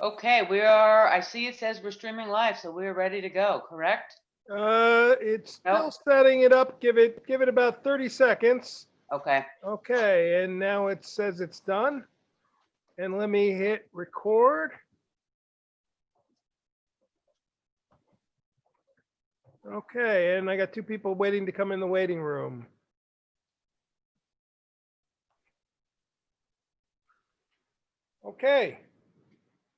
Okay, I see it says we're streaming live, so we're ready to go, correct? It's still setting it up. Give it about 30 seconds. Okay, Okay, and now it says it's done. And let me hit record. Okay, and I got 2 people waiting to come in the waiting room. Okay,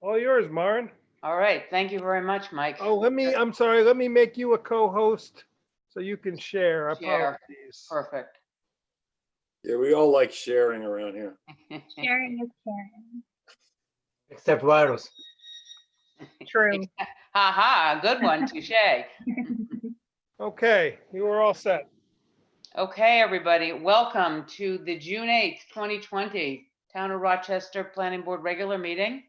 all yours, Maren. all right, thank you very much, Mike. Oh, I'm sorry, let me make you a co-host so you can share. Share. Apologies. Perfect. Yeah, we all like sharing around here. Sharing is caring. Except virus. True. Ha, good one, touche. Okay, you are all set. Okay, everybody, welcome to the June 8th, 2020 Town of Rochester Planning Board regular meeting,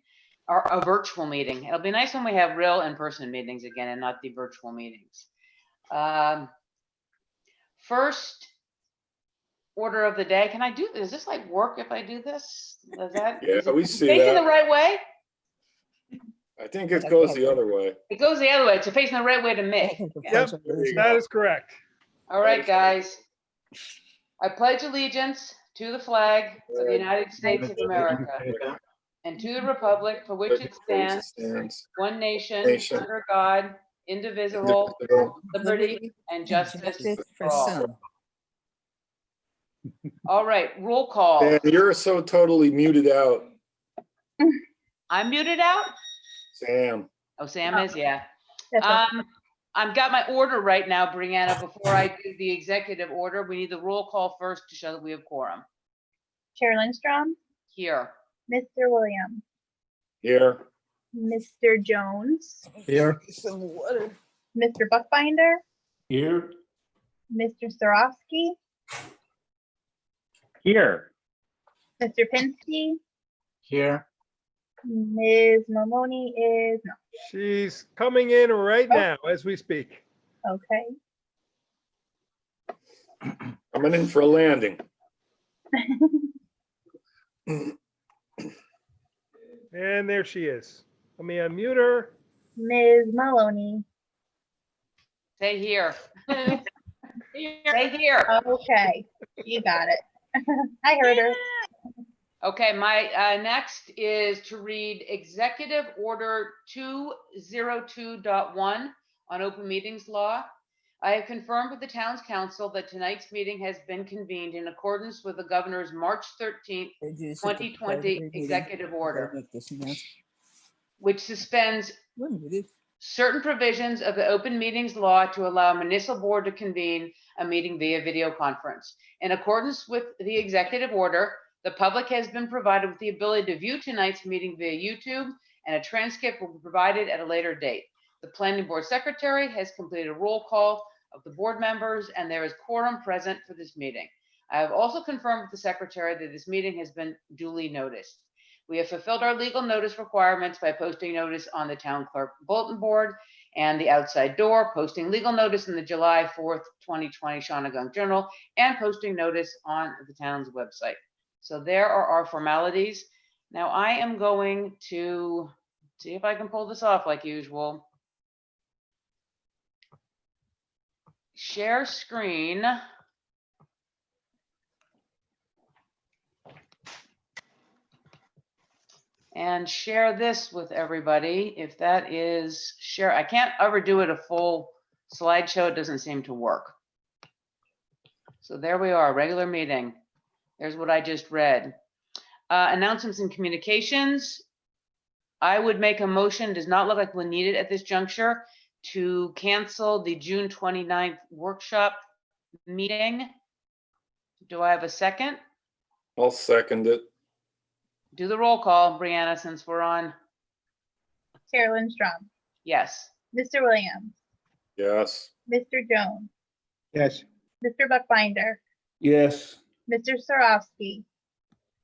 or a virtual meeting. It'll be nice when we have real in-person meetings again and not the virtual meetings. First order of the day, can I do, does this like work if I do this? Does that? Yeah, is it we see facing that. the right way? I think it goes the other way. It goes the other way. It's facing the right way to me. Yep, that is correct. All right, guys. I pledge allegiance to the flag of the United States of America and to the republic for which it stands, one nation, under God, indivisible, liberty and justice for all. All right, roll call. Dan, you're so totally muted out, I'm muted out? Sam. Oh, Sam is, yeah. That's okay. I've got my order right now, Brianna. Before I do the executive order, we need the roll call first to show that we have quorum. Chair Lindstrom, Here. Mr. Williams, Here. Mr. Jones, Here. Mr. Buckbinder, Here. Mr. Sarofsky, Here. Mr. Pinsky, Here. Ms. Maloney is no. She's coming in right now as we speak. Okay. Coming in for a landing. And there she is. Let me unmute her. Ms. Maloney. Say here. Say here. Okay, you got it. I heard her. Okay, my next is to read Executive Order 202.1 on open meetings law. I have confirmed with the town's council that tonight's meeting has been convened in accordance with the governor's March 13th, 2020 executive order, which suspends certain provisions of the open meetings law to allow a municipal board to convene a meeting via video conference. In accordance with the executive order, the public has been provided with the ability to view tonight's meeting via YouTube, and a transcript will be provided at a later date. The planning board secretary has completed a roll call of the board members, and there is quorum present for this meeting. I have also confirmed with the secretary that this meeting has been duly noticed. We have fulfilled our legal notice requirements by posting notice on the town clerk bulletin board and the outside door, posting legal notice in the July 4th, 2020 Shawnigan Journal, and posting notice on the town's website. So there are our formalities. Now I am going to see if I can pull this off like usual. Share screen. And share this with everybody. If that is share, I can't ever do it a full slideshow. It doesn't seem to work. So there we are, regular meeting. There's what I just read. Announcements and communications. I would make a motion, does not look like we'll need it at this juncture, to cancel the June 29th workshop meeting. Do I have a second? I'll second it. Do the roll call, Brianna, since we're on. Chair Lindstrom, Yes. Mr. Williams, Yes. Mr. Jones, Yes. Mr. Buckbinder, Yes. Mr. Sarofsky,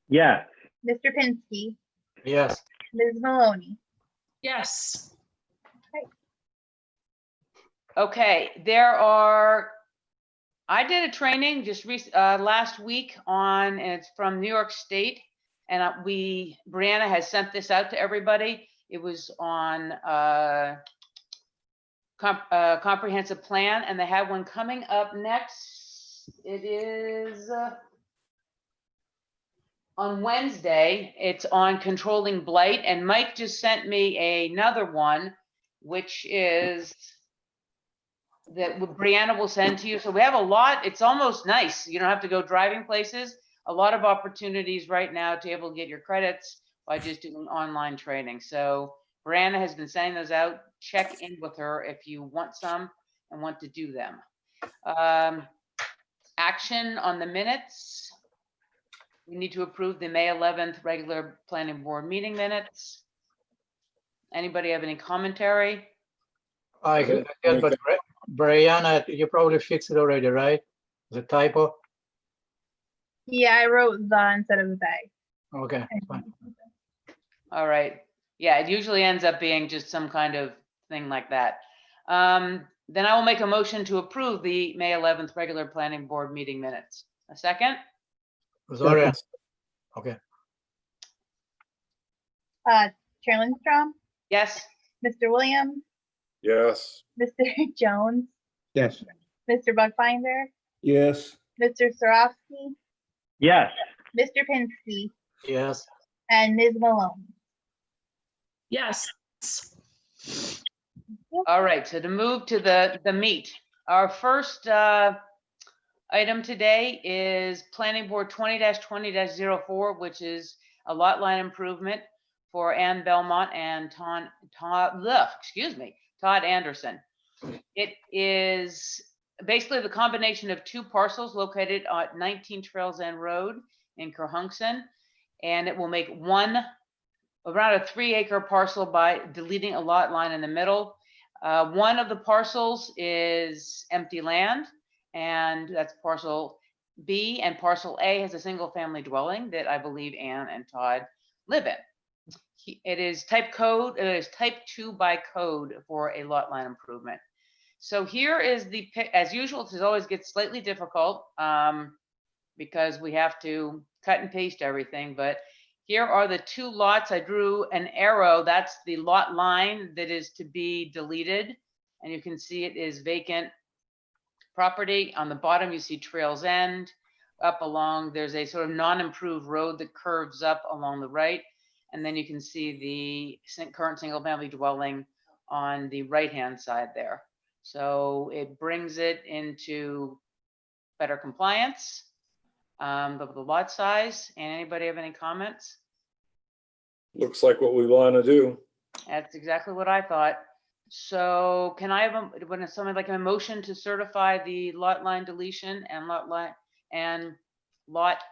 Yes. Mr. Pinsky, Yes. Ms. Maloney. Yes. Okay, I did a training just last week on, and it's from New York State, And Brianna has sent this out to everybody. It was on comprehensive plan, and they have one coming up next. It is on Wednesday. It's on controlling blight, and Mike just sent me another one, which is that Brianna will send to you. So we have a lot. It's almost nice. You don't have to go driving places. A lot of opportunities right now to be able to get your credits by just doing online training. So Brianna has been sending those out. Check in with her if you want some and want to do them. Action on the minutes. We need to approve the May 11th regular planning board meeting minutes. Anybody have any commentary? I guess, but Brianna, you probably fixed it already, right? The typo? Yeah, I wrote the instead of the bag. Okay, fine. All right. Yeah, it usually ends up being just some kind of thing like that. Then I will make a motion to approve the May 11th regular planning board meeting minutes. A second? Sorry. Okay. Chair Lindstrom, Yes. Mr. Williams, Yes. Mr. Jones, Yes. Mr. Buckbinder, Yes. Mr. Sarofsky, Yes. Mr. Pinsky, Yes. and Ms. Malone. Yes. All right, so to move to the meat, our first item today is Planning Board 20-20-04, which is a lot line improvement for Ann Belmont and Todd Anderson. It is basically the combination of two parcels located at 19 Trails End Road in Kerhonkson, and it will make around a 3-acre parcel by deleting a lot line in the middle. One of the parcels is empty land, and that's parcel B, and parcel A has a single family dwelling that I believe Ann and Todd live in. It is type 2 by code for a lot line improvement. So here is as usual, this always gets slightly difficult because we have to cut and paste everything, but here are the two lots. I drew an arrow. That's the lot line that is to be deleted. And you can see it is vacant property. On the bottom, you see Trails End. Up along, there's a sort of non-improved road that curves up along the right. And then you can see the current single family dwelling on the right-hand side there. So it brings it into better compliance of the lot size. And anybody have any comments? Looks like what we want to do. That's exactly what I thought. So can I have would someone like a motion to certify the lot line deletion and lot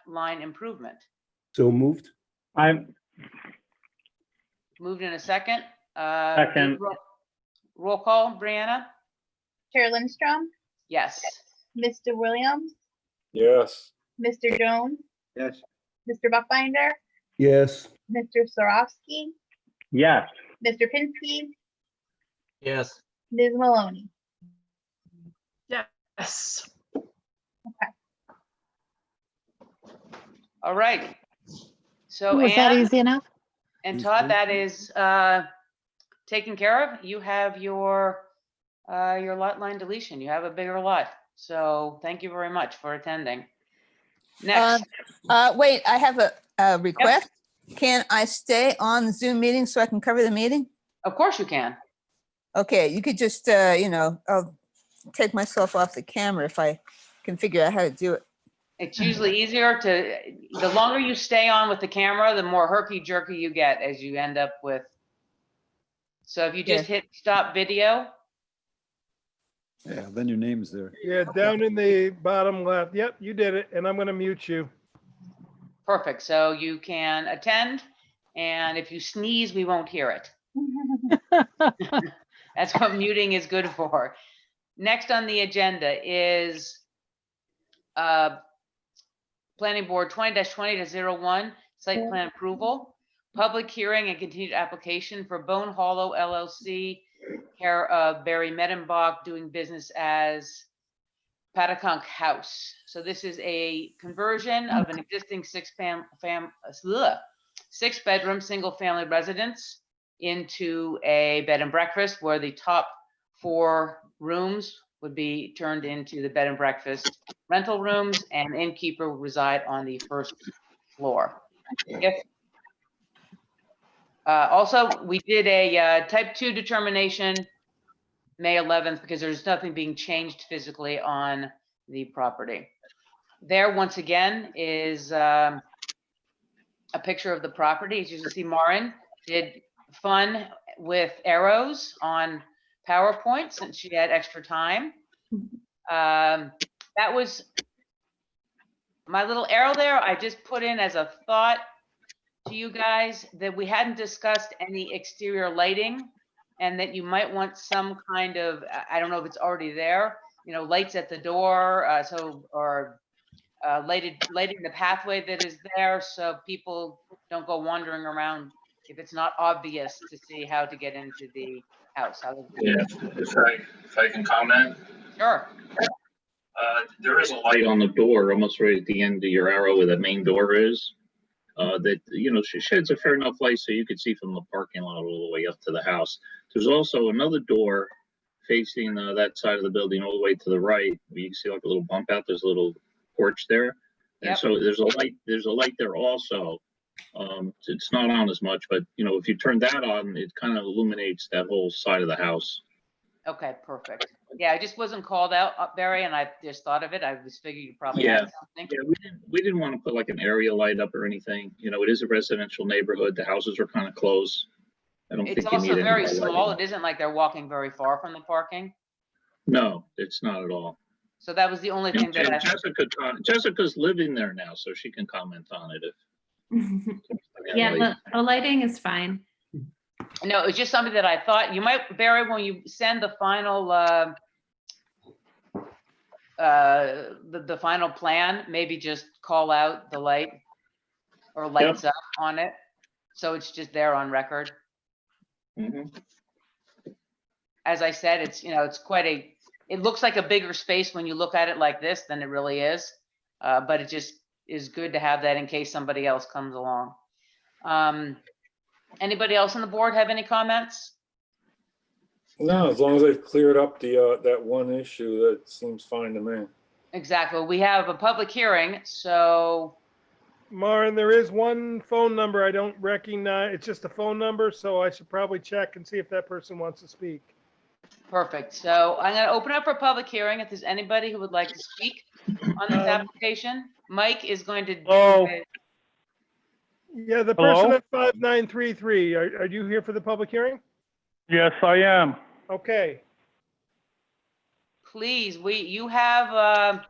line improvement? So moved. I'm Moved in a second. Second. Roll call, Brianna? Chair Lindstrom, Yes. Mr. Williams, Yes. Mr. Jones, Yes. Mr. Buckbinder, Yes. Mr. Sarofsky, Yes. Mr. Pinsky, Yes. Ms. Maloney. Yes. All right. So Was that Ann easy enough? and Todd, that is taken care of. You have your lot line deletion. You have a bigger lot. So thank you very much for attending. Next. Wait, I have a request. Can I stay on the Zoom meeting so I can cover the meeting? Of course you can. Okay, you could just, I'll take myself off the camera if I can figure out how to do it. It's usually easier the longer you stay on with the camera, the more herky-jerky you get as you end up with. So if you just hit stop video. Yeah, then your name's there. Yeah, down in the bottom left. Yep, you did it. And I'm going to mute you. Perfect. So you can attend, and if you sneeze, we won't hear it. That's what muting is good for. Next on the agenda is Planning Board 20-20-01, site plan approval, public hearing and continued application for Bone Hollow LLC, care of Barry Medenbach, doing business as Patacunk House. So this is a conversion of an existing 6-bedroom, single-family residence into a bed and breakfast where the top 4 rooms would be turned into the bed and breakfast rental rooms, and innkeeper would reside on the first floor. If also, we did a type 2 determination May 11th because there's nothing being changed physically on the property. There, once again, is a picture of the property. As you can see, Maureen did fun with arrows on PowerPoint since she had extra time. That was my little arrow there. I just put in as a thought to you guys that we hadn't discussed any exterior lighting and that you might want some kind of, I don't know if it's already there, you know, lights at the door, or lighting the pathway that is there so people don't go wandering around if it's not obvious to see how to get into the house. Yeah, if I can comment, Sure. there is a light on the door, almost right at the end of your arrow where the main door is. That, you know, sheds a fair enough light so you could see from the parking lot all the way up to the house. There's also another door facing that side of the building all the way to the right, where you can see like a little bump out. There's a little porch there, and Yep. so there's a light. There's a light there also. It's not on as much, but you know, if you turn that on, it kind of illuminates that whole side of the house. Okay, perfect. Yeah, I just wasn't called out, Barry, and I just thought of it. I just figured you probably Yeah. had something. Yeah, we didn't want to put like an area light up or anything. You know, it is a residential neighborhood. The houses are kind of close. I don't It's think you also need any very more small. lighting. It isn't like they're walking very far from the parking. No, it's not at all. So that was the only thing that I, Jessica's living there now, so she can comment on it if. Yeah, the lighting is fine. no, it was just something that I thought you might, Barry, when you send the final, the final plan, maybe just call out the light or lights up on it. So it's just there on record. Mhm. As I said, it's, you know, it's it looks like a bigger space when you look at it like this than it really is. But it just is good to have that in case somebody else comes along. Anybody else on the board have any comments? No, as long as they've cleared up the, that one issue, that seems fine to me. Exactly. We have a public hearing, so Maureen, there is one phone number I don't recognize. It's just a phone number, so I should probably check and see if that person wants to speak. perfect. So I'm going to open up for a public hearing. If there's anybody who would like to speak on this application, Mike is going to. Oh. Yeah, the person Hello? at 5933, are you here for the public hearing? Yes, I am. uh, Okay. Please, you have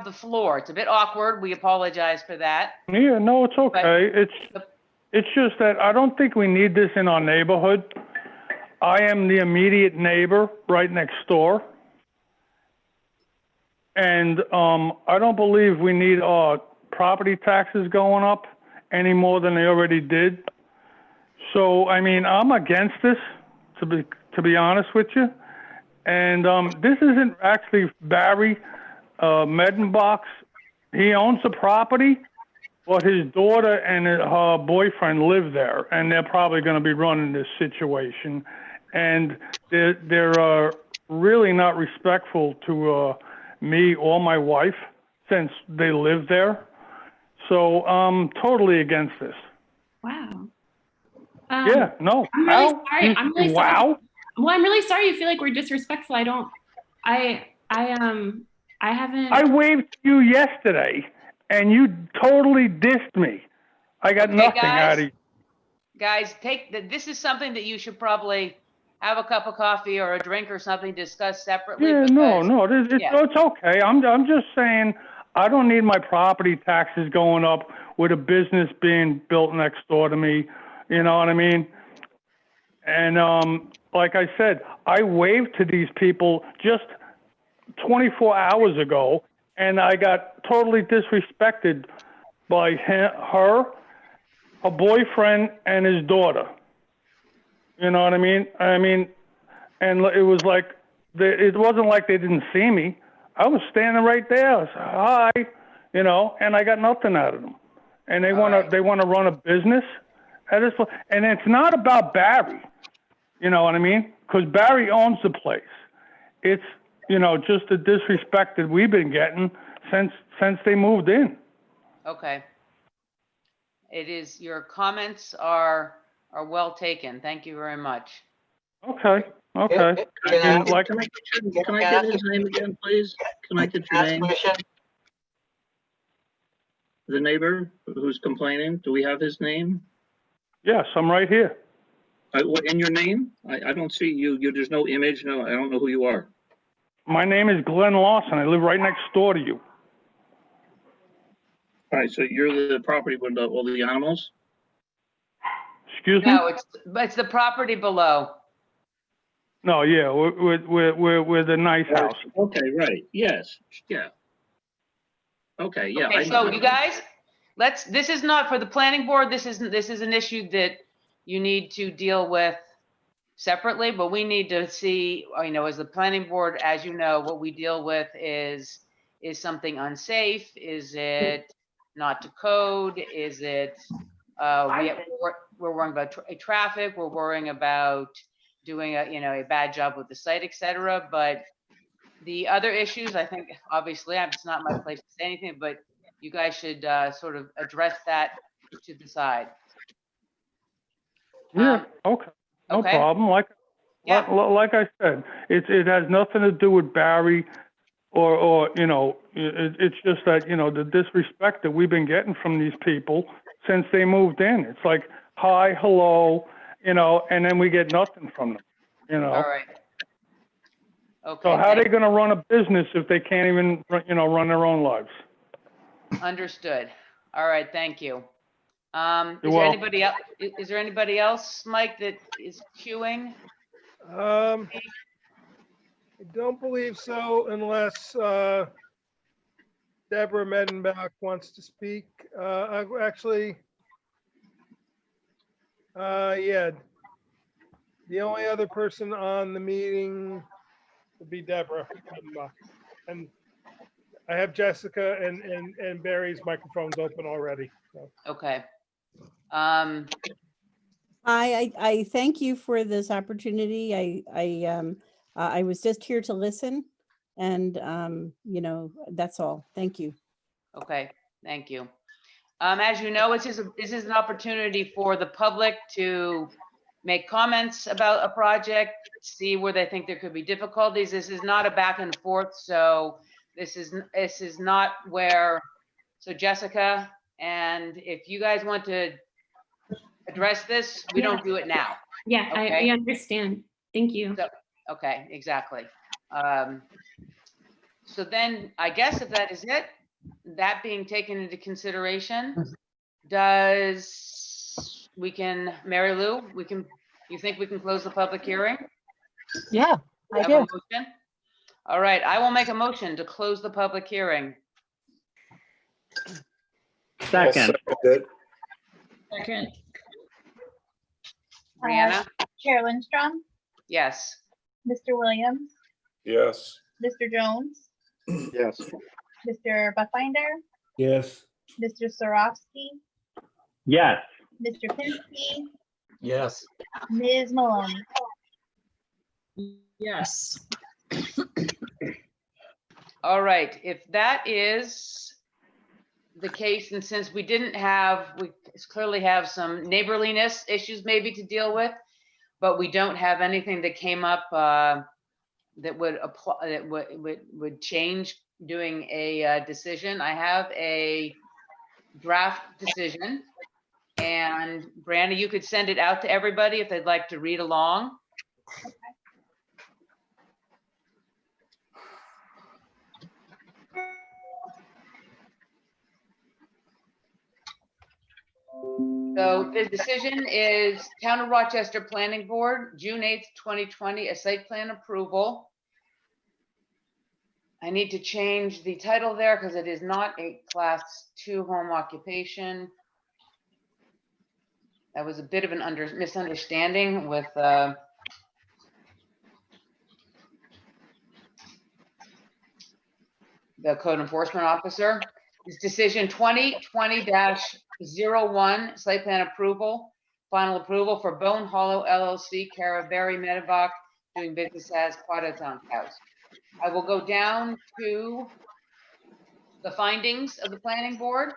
the floor. It's a bit awkward. We apologize for that. Yeah, no, it's okay. It's just that I don't think we need this in our neighborhood. I am the immediate neighbor right next door. And I don't believe we need our property taxes going up any more than they already did. So, I mean, I'm against this, to be honest with you. And this isn't actually Barry Medenbach's. He owns the property, but his daughter and her boyfriend live there, and they're probably going to be running this situation. And they're really not respectful to me or my wife since they live there. So I'm totally against this. Wow. Yeah, no. I'm really sorry. I'm really sorry. Wow. Well, I'm really sorry you feel like we're disrespectful. I haven't. I waved to you yesterday, and you totally dissed me. I got Okay, nothing guys. out of you. Guys, this is something that you should probably have a cup of coffee or a drink or something, discuss separately. Yeah, because, it's okay. I'm just saying I don't need my property taxes going up with a business being built next door to me. You know what I mean? And like I said, I waved to these people just 24 hours ago, and I got totally disrespected by her boyfriend, and his daughter. You know what I mean? And it was like, it wasn't like they didn't see me. I was standing right there. I said, hi, you know, and I got nothing out of them. and they All want right. to run a business at this, and it's not about Barry. You know what I mean? Because Barry owns the place. It's, you know, just the disrespect that we've been getting since they moved in. Okay. It is, your comments are well taken. Thank you very much. Okay. Okay. Can I And like, Can I get his name again, please? Can I get your ask a name? question? The neighbor who's complaining, do we have his name? yes, I'm right here. In your name? I don't see you. There's no image. No, I don't know who you are. My name is Glenn Lawson. I live right next door to you. All right, so you're the property with all the animals? Excuse me? No, it's the property below. No, yeah, we're the nice house. Okay, right. Yes. Yeah. Okay, yeah. Okay, so you guys, this is not for the planning board. This is an issue that you need to deal with separately, but we need to see, you know, as the planning board, as you know, what we deal with is something unsafe? Is it not to code? Is it, we're worrying about traffic, we're worrying about doing a bad job with the site, et cetera. But the other issues, I think, obviously, it's not my place to say anything, but you guys should sort of address that to the side. Yeah, okay. No okay. problem. Like I said, it has nothing to do with Barry or you know, it's just that, you know, the disrespect that we've been getting from these people since they moved in. It's like, hi, hello, you know, and then we get nothing from them, you know. All right. Okay. So how are they going to run a business if they can't even, you know, run their own lives? Understood. All right, thank you. Is You're there welcome. anybody else? Is there anybody else, Mike, that is queuing? I don't believe so unless Deborah Medenbach wants to speak. Actually, yeah. The only other person on the meeting would be Deborah Medenbach. And I have Jessica and Barry's microphones open already. So. Okay. I thank you for this opportunity. I was just here to listen, and you know, that's all. Thank you. Okay, thank you. As you know, this is an opportunity for the public to make comments about a project, see where they think there could be difficulties. This is not a back and forth, so this is not where, so Jessica, and if you guys want to address this, we don't do it now. Yeah, Okay? I understand. Thank you. So, okay, exactly. So then I guess if that is it, that being taken into consideration, Mary Lou, you think we can close the public hearing? Yeah, I Have a do. motion? All right, I will make a motion to close the public hearing. I'll Second. it. Second. Brianna? Chair Lindstrom, Yes. Mr. Williams, Yes. Mr. Jones, Yes. Mr. Buckbinder, Yes. Mr. Sorofsky, Yes. Mr. Pinsky, Yes. Ms. Maloney. Yes. All right, if that is the case, and since we clearly have some neighborliness issues maybe to deal with, but we don't have anything that came up that would apply, that would change doing a decision. I have a draft decision, and Brandy, you could send it out to everybody if they'd like to read along. So the decision is Town of Rochester Planning Board, June 8th, 2020, a site plan approval. I need to change the title there because it is not a class 2 home occupation. That was a bit of an misunderstanding with the code enforcement officer. is decision 2020-01, site plan approval, final approval for Bone Hollow LLC, care of Barry Medebach, doing business as Quadatone House. I will go down to the findings of the planning board.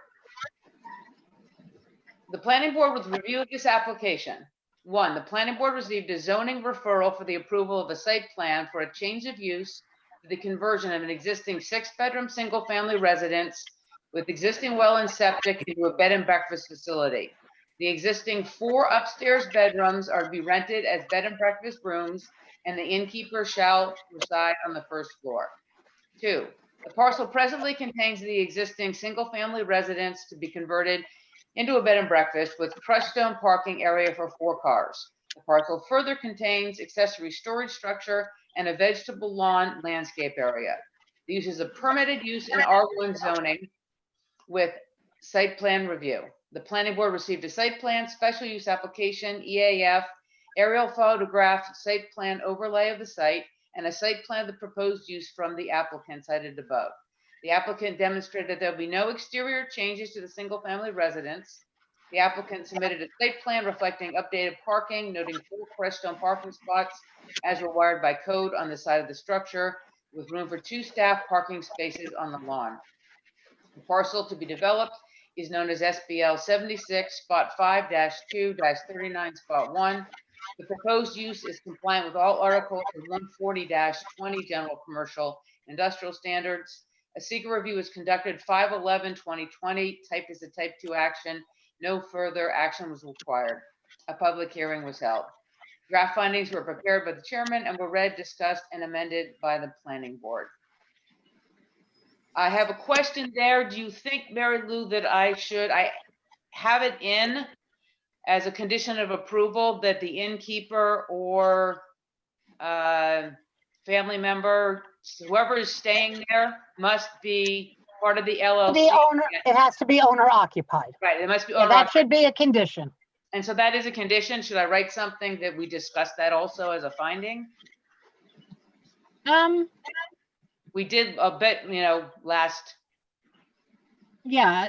The planning board with review of this application. 1, the planning board received a zoning referral for the approval of a site plan for a change of use for the conversion of an existing 6-bedroom single-family residence with existing well and septic into a bed and breakfast facility. The existing 4 upstairs bedrooms are to be rented as bed and breakfast rooms, and the innkeeper shall reside on the first floor. 2, the parcel presently contains the existing single-family residence to be converted into a bed and breakfast with crushed stone parking area for 4 cars. The parcel further contains accessory storage structure and a vegetable lawn landscape area. The use is a permitted use in R1 zoning with site plan review. The planning board received a site plan, special use application, EAF, aerial photograph, site plan overlay of the site, and a site plan of the proposed use from the applicant cited above. The applicant demonstrated that there will be no exterior changes to the single-family residence. The applicant submitted a site plan reflecting updated parking, noting 4 crushed stone parking spots as required by code on the side of the structure, with room for 2 staff parking spaces on the lawn. The parcel to be developed is known as SBL 76 spot 5-2-39 spot 1. The proposed use is compliant with all articles of 140-20 general commercial industrial standards. A secret review was conducted 5/11/2020. Type is a type 2 action. No further action was required. A public hearing was held. Draft findings were prepared by the chairman and were read, discussed, and amended by the planning board. I have a question there. Do you think, Mary Lou, that I have it in as a condition of approval that the innkeeper or family member, whoever is staying there, must be part of the LLC? The owner, it has to be owner occupied. Right, it must be Yeah, owner that occupied. should be a condition. And so that is a condition. Should I write something that we discussed that also as a finding? We did a bit, last. Yeah,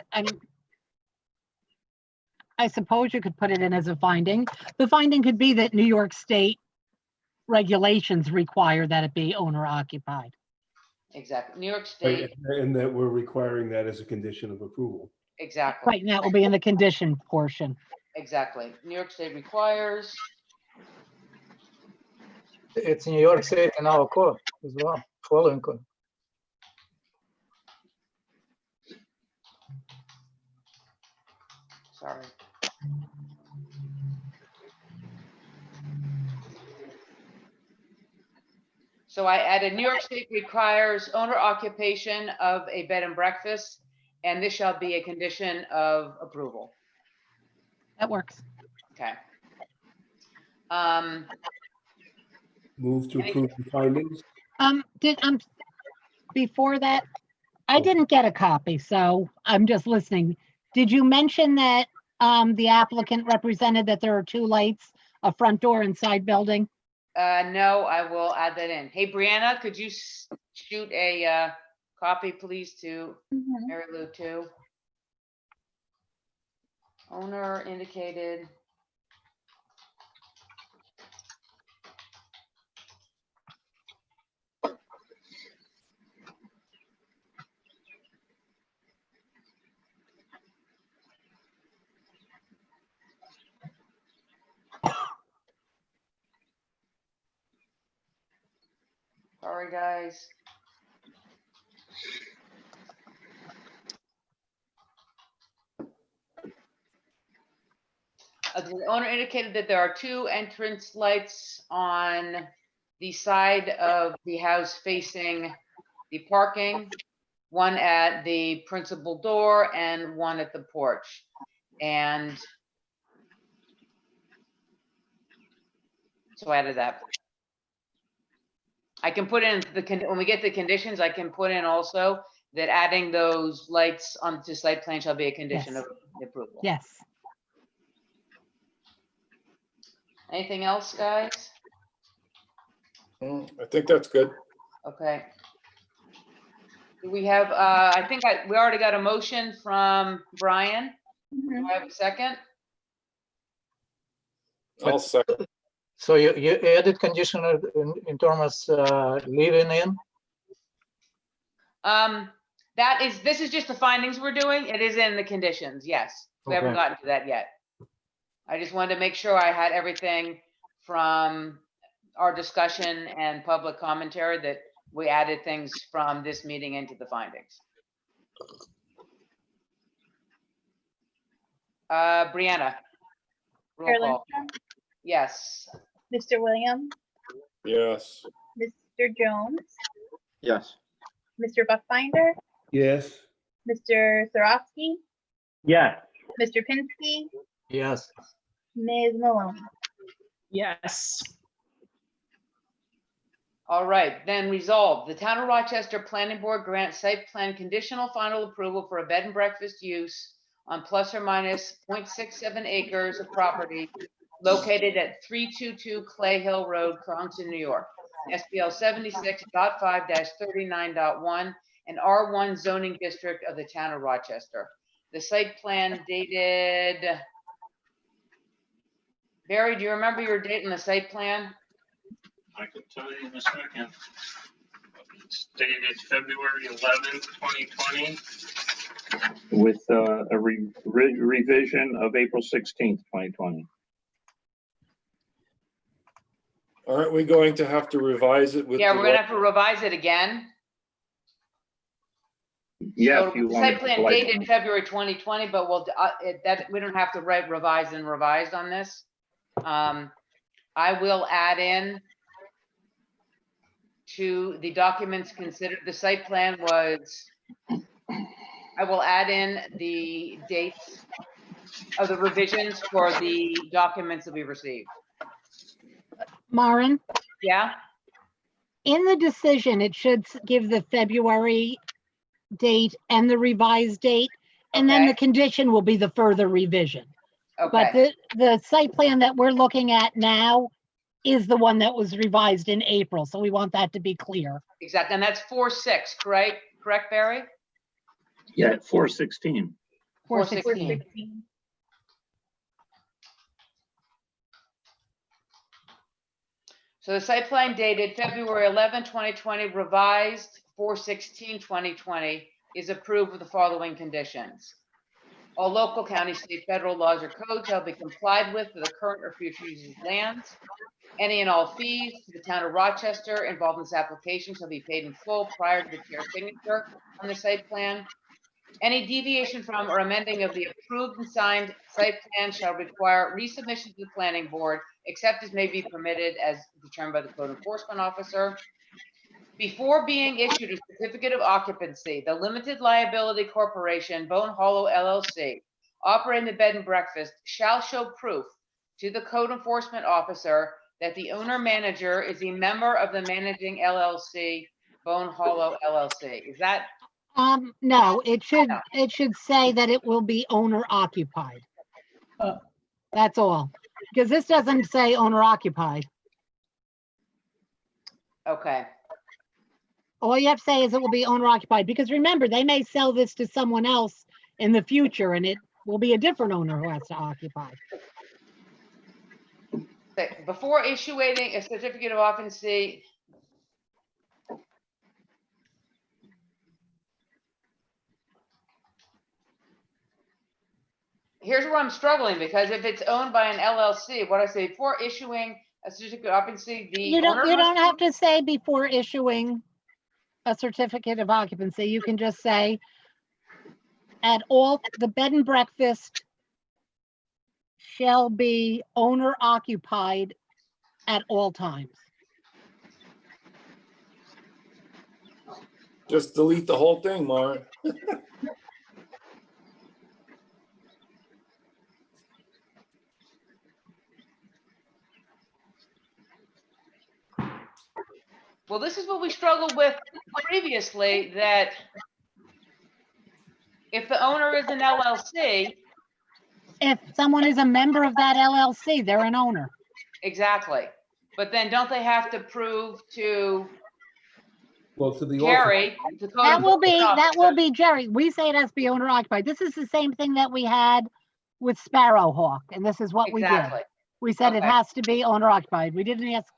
I suppose you could put it in as a finding. The finding could be that New York State regulations require that it be owner occupied. Exactly, New York State. Right, and that we're requiring that as a condition of approval. Exactly. Right, and that will be in the condition portion. Exactly. New York State requires. It's New York State and our code as well, following code. Sorry. So I added New York State requires owner occupation of a bed and breakfast, and this shall be a condition of approval. That works. Okay. Move to approve the findings. Before that, I didn't get a copy, so I'm just listening. Did you mention that the applicant represented that there are 2 lights, a front door and side building? No, I will add that in. Hey, Brianna, could you shoot a copy, please, to Mary Lou too? Owner indicated. Sorry, guys. The owner indicated that there are 2 entrance lights on the side of the house facing the parking, one at the principal door and one at the porch. And so I added that. I can put in when we get the conditions, I can put in also that adding those lights onto site plan shall be a condition Yes. of approval. Yes. Anything else, guys? I think that's good. Okay. We have, I think we already got a motion from Brian. Do I have a second? I'll second. So you added conditional in terms living in? This is just the findings we're doing. It is in the conditions, yes. We haven't Okay. gotten to that yet. I just wanted to make sure I had everything from our discussion and public commentary, that we added things from this meeting into the findings. Brianna. Roll Chair call. Lindstrom, Yes. Mr. Williams, Yes. Mr. Jones, Yes. Mr. Buckbinder, Yes. Mr. Sarofsky, Yes. Mr. Pinsky, Yes. Ms. Maloney. Yes. All right, then resolved. The Town of Rochester Planning Board grants site plan conditional final approval for a bed and breakfast use on plus or minus 0.67 acres of property located at 322 Clay Hill Road, Crompton, New York. SBL 76.5-39.1 and R1 zoning district of the Town of Rochester. The site plan dated, Barry, do you remember your date in the site plan? I can tell you in a second. It's dated February 11th, 2020, with a revision of April 16th, 2020. Aren't we going to have to revise it with? Yeah, the we're gonna have to revise it again. Yeah, So if you the want site to. plan dated February 2020, but we'll, we don't have to write revised and revised on this. I will add in to the documents considered, the site plan was, I will add in the dates of the revisions for the documents that we received. Maren, Yeah, in the decision, it should give the February date and the revised date, and then Okay. the condition will be the further revision. But okay, the site plan that we're looking at now is the one that was revised in April, so we want that to be clear. exactly. And that's 4/6, correct? Correct, Barry? Yeah, 416. 416. 416. So the site plan dated February 11, 2020, revised 4/16/2020 is approved with the following conditions. All local, county, state, federal laws or codes shall be complied with for the current or future use of lands. Any and all fees to the Town of Rochester involved in this application shall be paid in full prior to the chair's signature on the site plan. Any deviation from or amending of the approved and signed site plan shall require resubmission to the planning board, except as may be permitted as determined by the code enforcement officer. Before being issued a certificate of occupancy, the limited liability corporation, Bone Hollow LLC, operating the bed and breakfast, shall show proof to the code enforcement officer that the owner manager is a member of the managing LLC, Bone Hollow LLC. Is that? No, it should say that it will be owner occupied. That's all, because this doesn't say owner occupied. Okay. All you have to say is it will be owner occupied, because remember, they may sell this to someone else in the future and it will be a different owner who has to occupy. Before issuing a certificate of occupancy, here's where I'm struggling, because if it's owned by an LLC, what I say, before issuing a certificate of occupancy, the You owner don't must- have to say before issuing a certificate of occupancy. You can just say at all, the bed and breakfast shall be owner occupied at all times. Just delete the whole thing, Maren. Well, this is what we struggled with previously, that if the owner is an LLC, If someone is a member of that LLC, they're an owner. exactly. But then don't they have to prove to Well, to the office. Jerry, the code That will enforcement be Jerry. We say it has to be owner occupied. This is the same thing that we had with Sparrowhawk, and this is what we did. Exactly. We said it Okay. has to be owner occupied. We didn't ask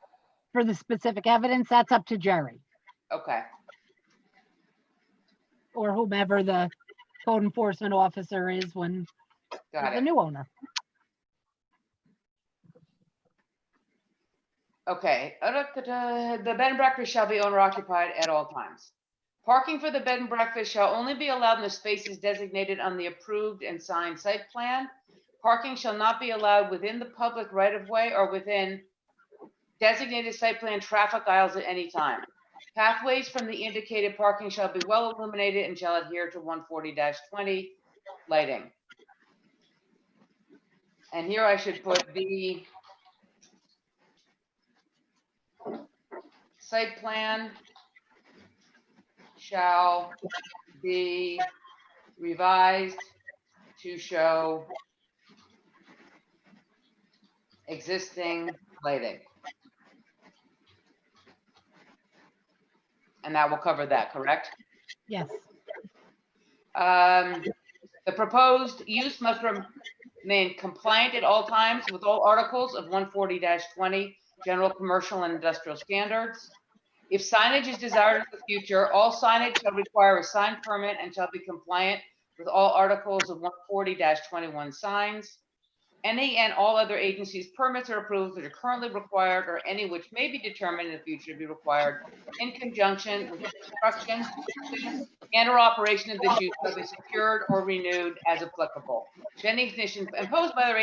for the specific evidence. That's up to Jerry Okay, or whomever the code enforcement officer is when got the it. new owner. Okay, the bed and breakfast shall be owner occupied at all times. Parking for the bed and breakfast shall only be allowed in the spaces designated on the approved and signed site plan. Parking shall not be allowed within the public right of way or within designated site plan traffic aisles at any time. Pathways from the indicated parking shall be well illuminated and shall adhere to 140-20 lighting. And here I should put the site plan shall be revised to show existing lighting. And that will cover that, correct? Yes. The proposed use must remain compliant at all times with all articles of 140-20 general commercial and industrial standards. If signage is desired in the future, all signage shall require a sign permit and shall be compliant with all articles of 140-21 signs. Any and all other agencies' permits or approvals that are currently required or any which may be determined in the future to be required in conjunction with the construction and or operation of this use shall be secured or renewed as applicable. Should any condition imposed by other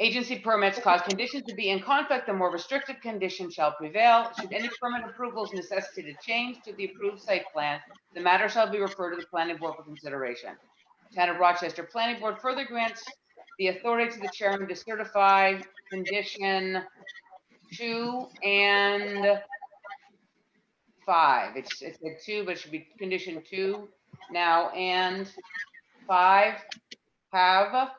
agency permits cause conditions to be in conflict, the more restrictive condition shall prevail. Should any permit approvals necessitate a change to the approved site plan, the matter shall be referred to the planning board for consideration. Town of Rochester Planning Board further grants the authority to the chairman to certify condition 2 and 5. It's said 2, but it should be condition 2 now and 5 have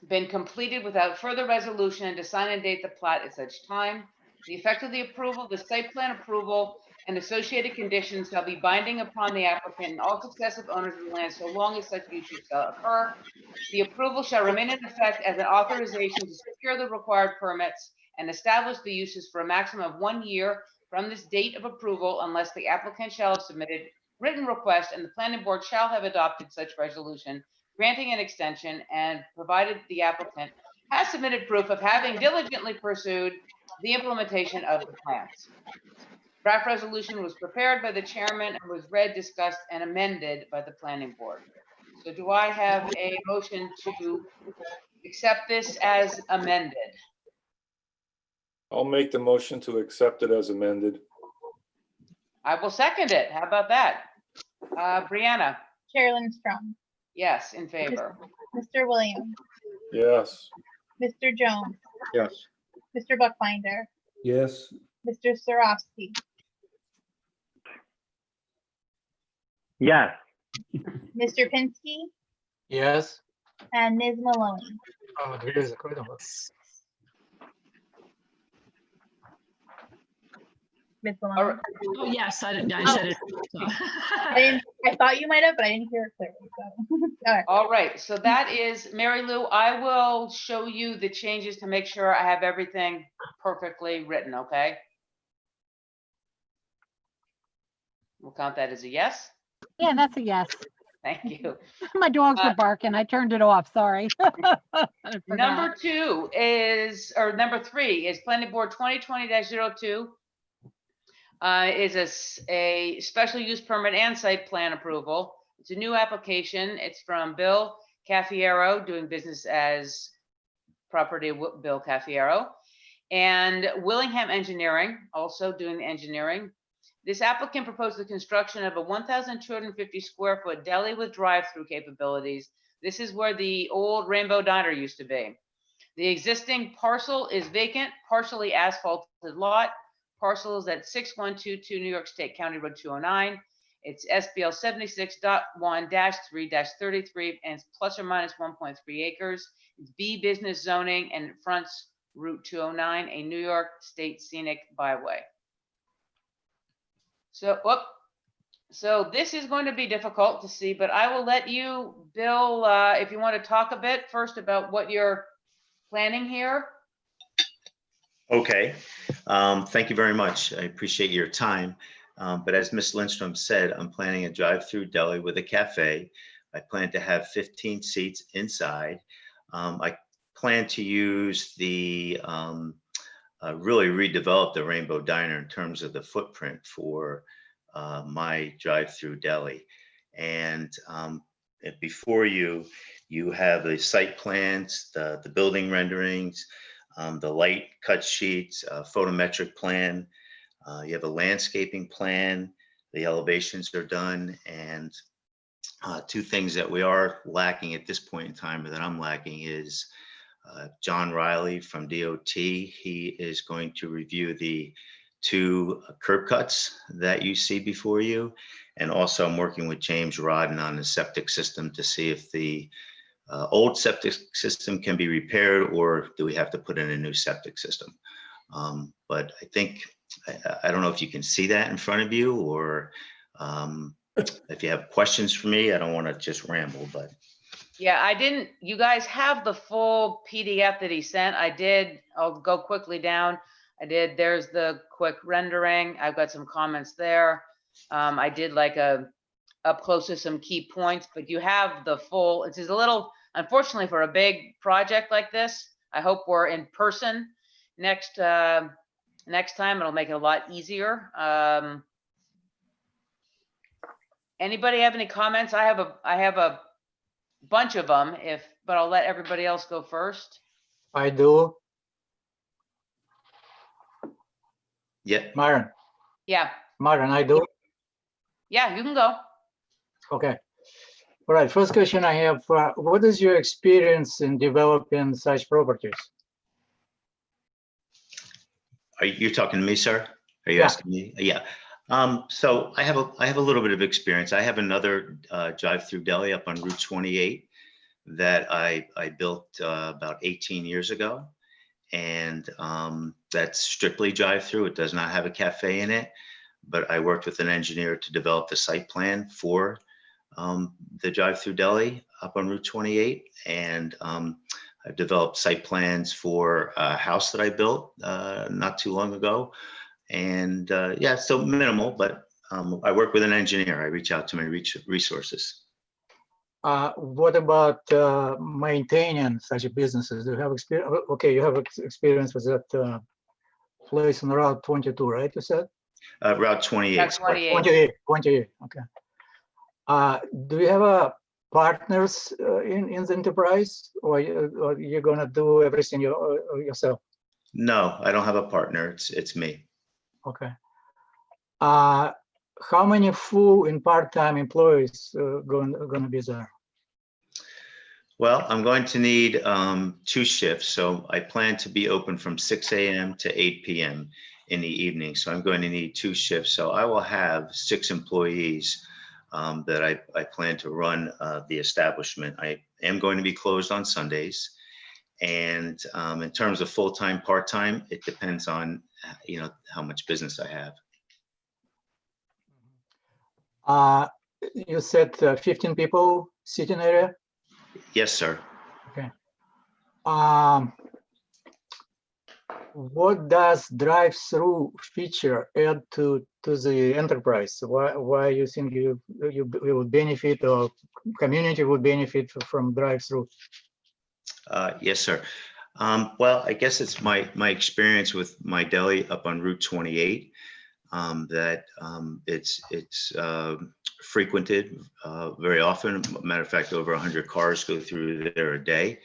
been completed without further resolution and to sign and date the plat at such time. The effect of the approval, the site plan approval and associated conditions shall be binding upon the applicant and all successive owners of the land so long as such use shall occur. The approval shall remain in effect as an authorization to secure the required permits and establish the uses for a maximum of 1 year from this date of approval unless the applicant shall have submitted written request and the planning board shall have adopted such resolution granting an extension and provided the applicant has submitted proof of having diligently pursued the implementation of the plans. Draft resolution was prepared by the chairman and was read, discussed, and amended by the planning board. So do I have a motion to accept this as amended? I'll make the motion to accept it as amended. I will second it. How about that? Brianna? Chair Lindstrom, Yes, in favor. Mr. Williams, Yes. Mr. Jones, Yes. Mr. Buckbinder, Yes, Mr. Sarofsky, Yes. Mr. Pinsky, Yes. and Ms. Maloney. Oh, there is a code. Ms. All Maloney. right. Oh, yes, I said it. So. I thought you might have, but I didn't hear it clearly. So. All right. All right, so that is, Mary Lou, I will show you the changes to make sure I have everything perfectly written, okay? We'll count that as a yes. Yeah, that's a yes. Thank you. My dogs were barking. I turned it off. Sorry. I forgot. Number 3 is Planning Board 2020-02. Is a special use permit and site plan approval. It's a new application. It's from Bill Caffiero, doing business as property of Bill Caffiero, and Willingham Engineering, also doing the engineering. This applicant proposed the construction of a 1,250 square foot deli with drive-through capabilities. This is where the old Rainbow Diner used to be. The existing parcel is vacant, partially asphalted lot. Parcel is at 6122 New York State County Road 209. It's SBL 76.1-3-33 and it's plus or minus 1.3 acres. It's B business zoning and it fronts Route 209, a New York State Scenic Byway. So, so this is going to be difficult to see, but I will let you, Bill, if you want to talk a bit first about what you're planning here. Okay, thank you very much. I appreciate your time. But as Ms. Lindstrom said, I'm planning a drive-through deli with a cafe. I plan to have 15 seats inside. I plan to use the, really redevelop the Rainbow Diner in terms of the footprint for my drive-through deli. And before you have the site plans, the building renderings, the light cut sheets, photometric plan. You have a landscaping plan. The elevations are done. And two things that we are lacking at this point in time, or that I'm lacking, is John Riley from DOT. He is going to review the 2 curb cuts that you see before you. And also I'm working with James Rodden on the septic system to see if the old septic system can be repaired, or do we have to put in a new septic system? But I think, I don't know if you can see that in front of you, or if you have questions for me. I don't want to just ramble, but. Yeah, I didn't, you guys have the full PDF that he sent. I'll go quickly down. There's the quick rendering. I've got some comments there. I did like up close to some key points, but you have the full, it's just a little, unfortunately for a big project like this, I hope we're in person next time. It'll make it a lot easier. Anybody have any comments? I have a bunch of them, but I'll let everybody else go first. I do. Yeah. Myron. Yeah. Myron, I do. Yeah, you can go. Okay. All right. First question I have, what is your experience in developing such properties? Are you talking to me, sir? Are you Yeah. asking me? Yeah. So I have a little bit of experience. I have another drive-through deli up on Route 28 that I built about 18 years ago. And that's strictly drive-through. It does not have a cafe in it, but I worked with an engineer to develop the site plan for the drive-through deli up on Route 28. And I've developed site plans for a house that I built not too long ago. And yeah, so minimal, but I work with an engineer. I reach out to my resources. What about maintaining such businesses? Do you have experience? Okay, you have experience with that place on Route 22, right? You said? Route 28. Route 28. 28. Okay. Do you have partners in the enterprise, or you're gonna do everything yourself? No, I don't have a partner. It's me. Okay. How many full and part-time employees gonna be there? Well, I'm going to need 2 shifts. So I plan to be open from 6 a.m. to 8 p.m. in the evening. So I'm going to need 2 shifts. So I will have 6 employees that I plan to run the establishment. I am going to be closed on Sundays. And in terms of full-time, part-time, it depends on, how much business I have. You said 15 people sitting area? Yes, sir. Okay. What does drive-through feature add to the enterprise? Why you think you will benefit, or community would benefit from drive-through? Yes, sir. Well, I guess it's my experience with my deli up on Route 28 that it's frequented very often. Matter of fact, over 100 cars go through there a day.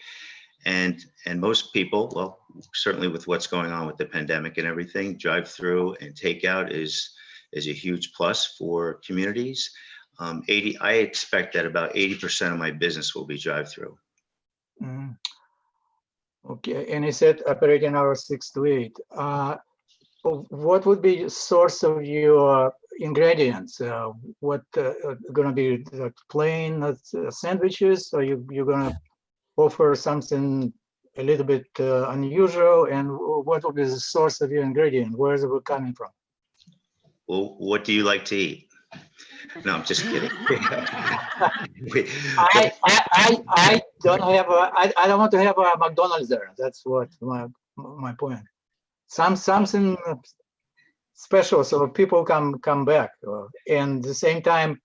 And most people, well, certainly with what's going on with the pandemic and everything, drive-through and takeout is a huge plus for communities. I expect that about 80% of my business will be drive-through. Mm. Okay, and you said operating hours 6 to 8. What would be the source of your ingredients? What gonna be plain sandwiches, or you're gonna offer something a little bit unusual, and what would be the source of your ingredient? Where is it coming from? Well, what do you like to eat? No, I'm just kidding. I don't have I don't want to have a McDonald's there. That's what my point. Something special so people come back. And at the same time,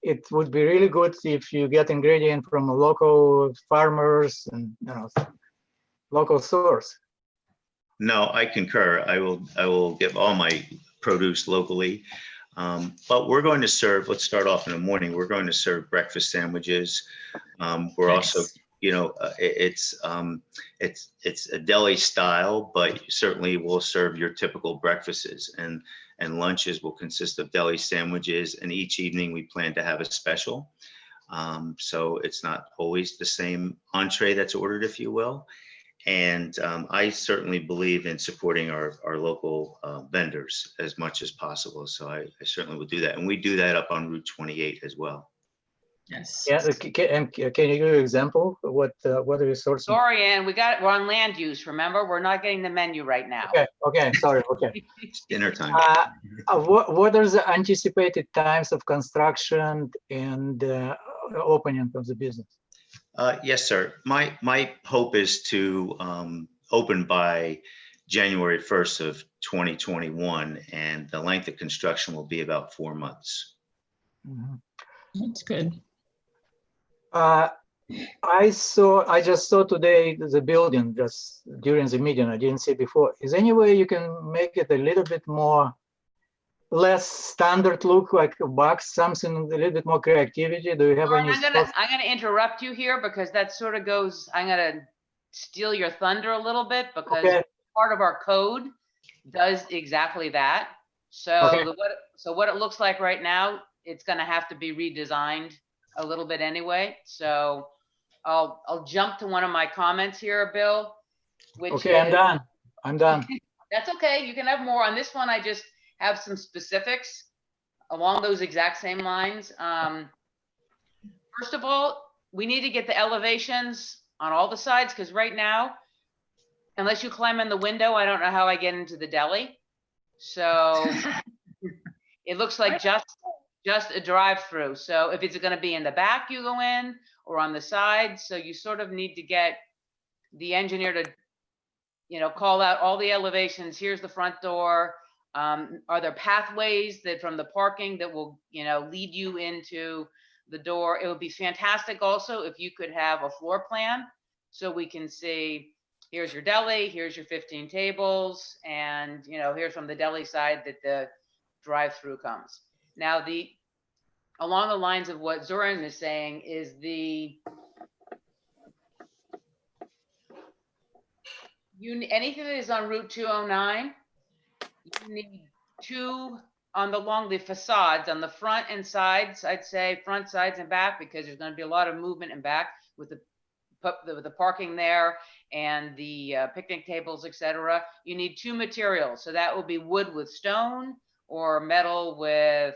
it would be really good if you get ingredient from local farmers and local source. No, I concur. I will get all my produce locally. But we're going to serve, let's start off in the morning. We're going to serve breakfast sandwiches. We're also, it's a deli style, but certainly we'll serve your typical breakfasts, and lunches will consist of deli sandwiches. And each evening we plan to have a special. So it's not always the same entree that's ordered, if you will. And I certainly believe in supporting our local vendors as much as possible. So I certainly would do that. And we do that up on Route 28 as well. Yes. Yeah, can you give an example? What are your sources? Sorry, Ann, we're on land use, remember? We're not getting the menu right now. Okay, sorry, okay. It's dinner time. What are the anticipated times of construction and opening of the business? Yes, sir. My hope is to open by January 1st of 2021, and the length of construction will be about 4 months. That's good. I just saw today the building just during the meeting. I didn't see before. Is there any way you can make it a little bit more less standard look, like a box, something a little bit more creativity? Do you have any? I'm gonna interrupt you here because that sort of goes, I'm gonna steal your thunder a little bit because part of our code does exactly that. So what it looks like right now, it's gonna have to be redesigned a little bit anyway. So I'll jump to one of my comments here, Bill, which is, I'm done. That's okay. You can have more. On this one, I just have some specifics along those exact same lines. First of all, we need to get the elevations on all the sides, because right now, unless you climb in the window, I don't know how I get into the deli. So it looks like just a drive-through. So if it's going to be in the back, you go in, or on the side. So you sort of need to get the engineer to, call out all the elevations. Here's the front door. Are there pathways that from the parking that will, lead you into the door? It would be fantastic also if you could have a floor plan so we can see, here's your deli, here's your 15 tables, and, here's from the deli side that the drive-through comes. Now, along the lines of what Zoran is saying is anything that is on Route 209, you need two along the facades on the front and sides. I'd say front, sides, and back, because there's going to be a lot of movement in back with the parking there and the picnic tables, etc. You need two materials. So that will be wood with stone or metal with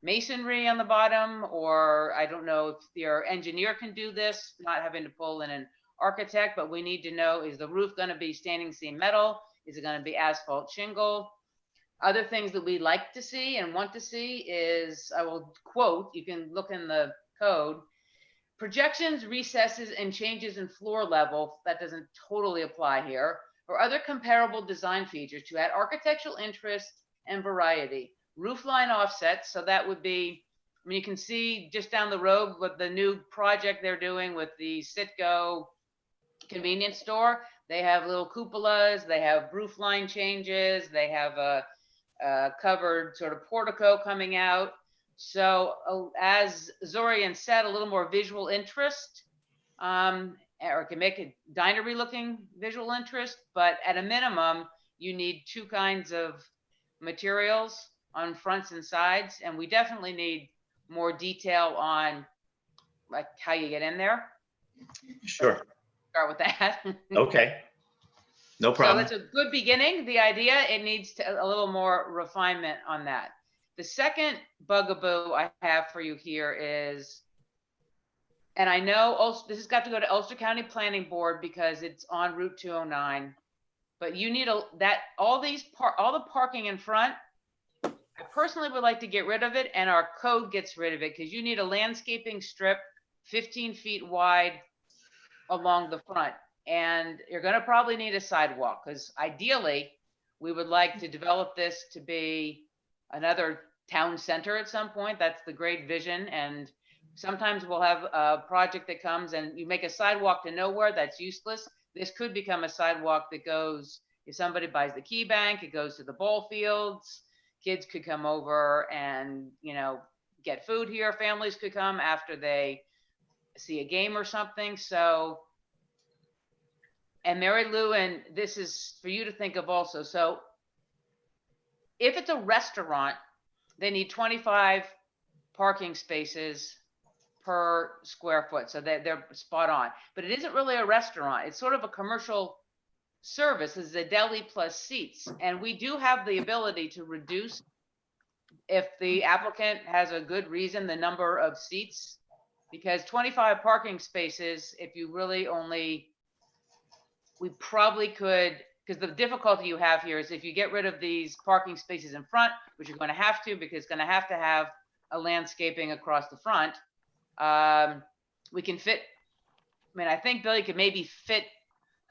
masonry on the bottom, or I don't know if your engineer can do this, not having to pull in an architect, but we need to know, is the roof going to be standing seam metal? Is it going to be asphalt shingle? Other things that we like to see and want to see is, I will quote, you can look in the code, projections, recesses, and changes in floor level, that doesn't totally apply here, or other comparable design features to add architectural interest and variety. Roofline offsets, so that would be, you can see just down the road with the new project they're doing with the Citgo convenience store. They have little cupolas, they have roofline changes, they have a covered sort of portico coming out. So as Zorian said, a little more visual interest, or can make a dinery looking visual interest, but at a minimum, you need two kinds of materials on fronts and sides. And we definitely need more detail on like how you get in there. Sure. Start with that. Okay. No problem. So that's a good beginning. The idea, it needs a little more refinement on that. The second bugaboo I have for you here is And I know also this has got to go to Ulster County Planning Board because it's on Route 209. But you need all the parking in front. I personally would like to get rid of it, and our code gets rid of it because you need a landscaping strip 15 feet wide along the front. And you're going to probably need a sidewalk because ideally we would like to develop this to be another town center at some point. That's the great vision. And sometimes we'll have a project that comes and you make a sidewalk to nowhere. That's useless. This could become a sidewalk that goes, if somebody buys the key bank, it goes to the ball fields. Kids could come over and, get food here. Families could come after they see a game or something. So, and Mary Lou, and this is for you to think of also. So if it's a restaurant, they need 25 parking spaces per square foot. So they're spot on, but it isn't really a restaurant. It's sort of a commercial service. It's a deli plus seats. And we do have the ability to reduce, if the applicant has a good reason, the number of seats, because 25 parking spaces, if you really we probably could, because the difficulty you have here is if you get rid of these parking spaces in front, which you're going to have to, because it's going to have a landscaping across the front. We can fit, I think Billy could maybe fit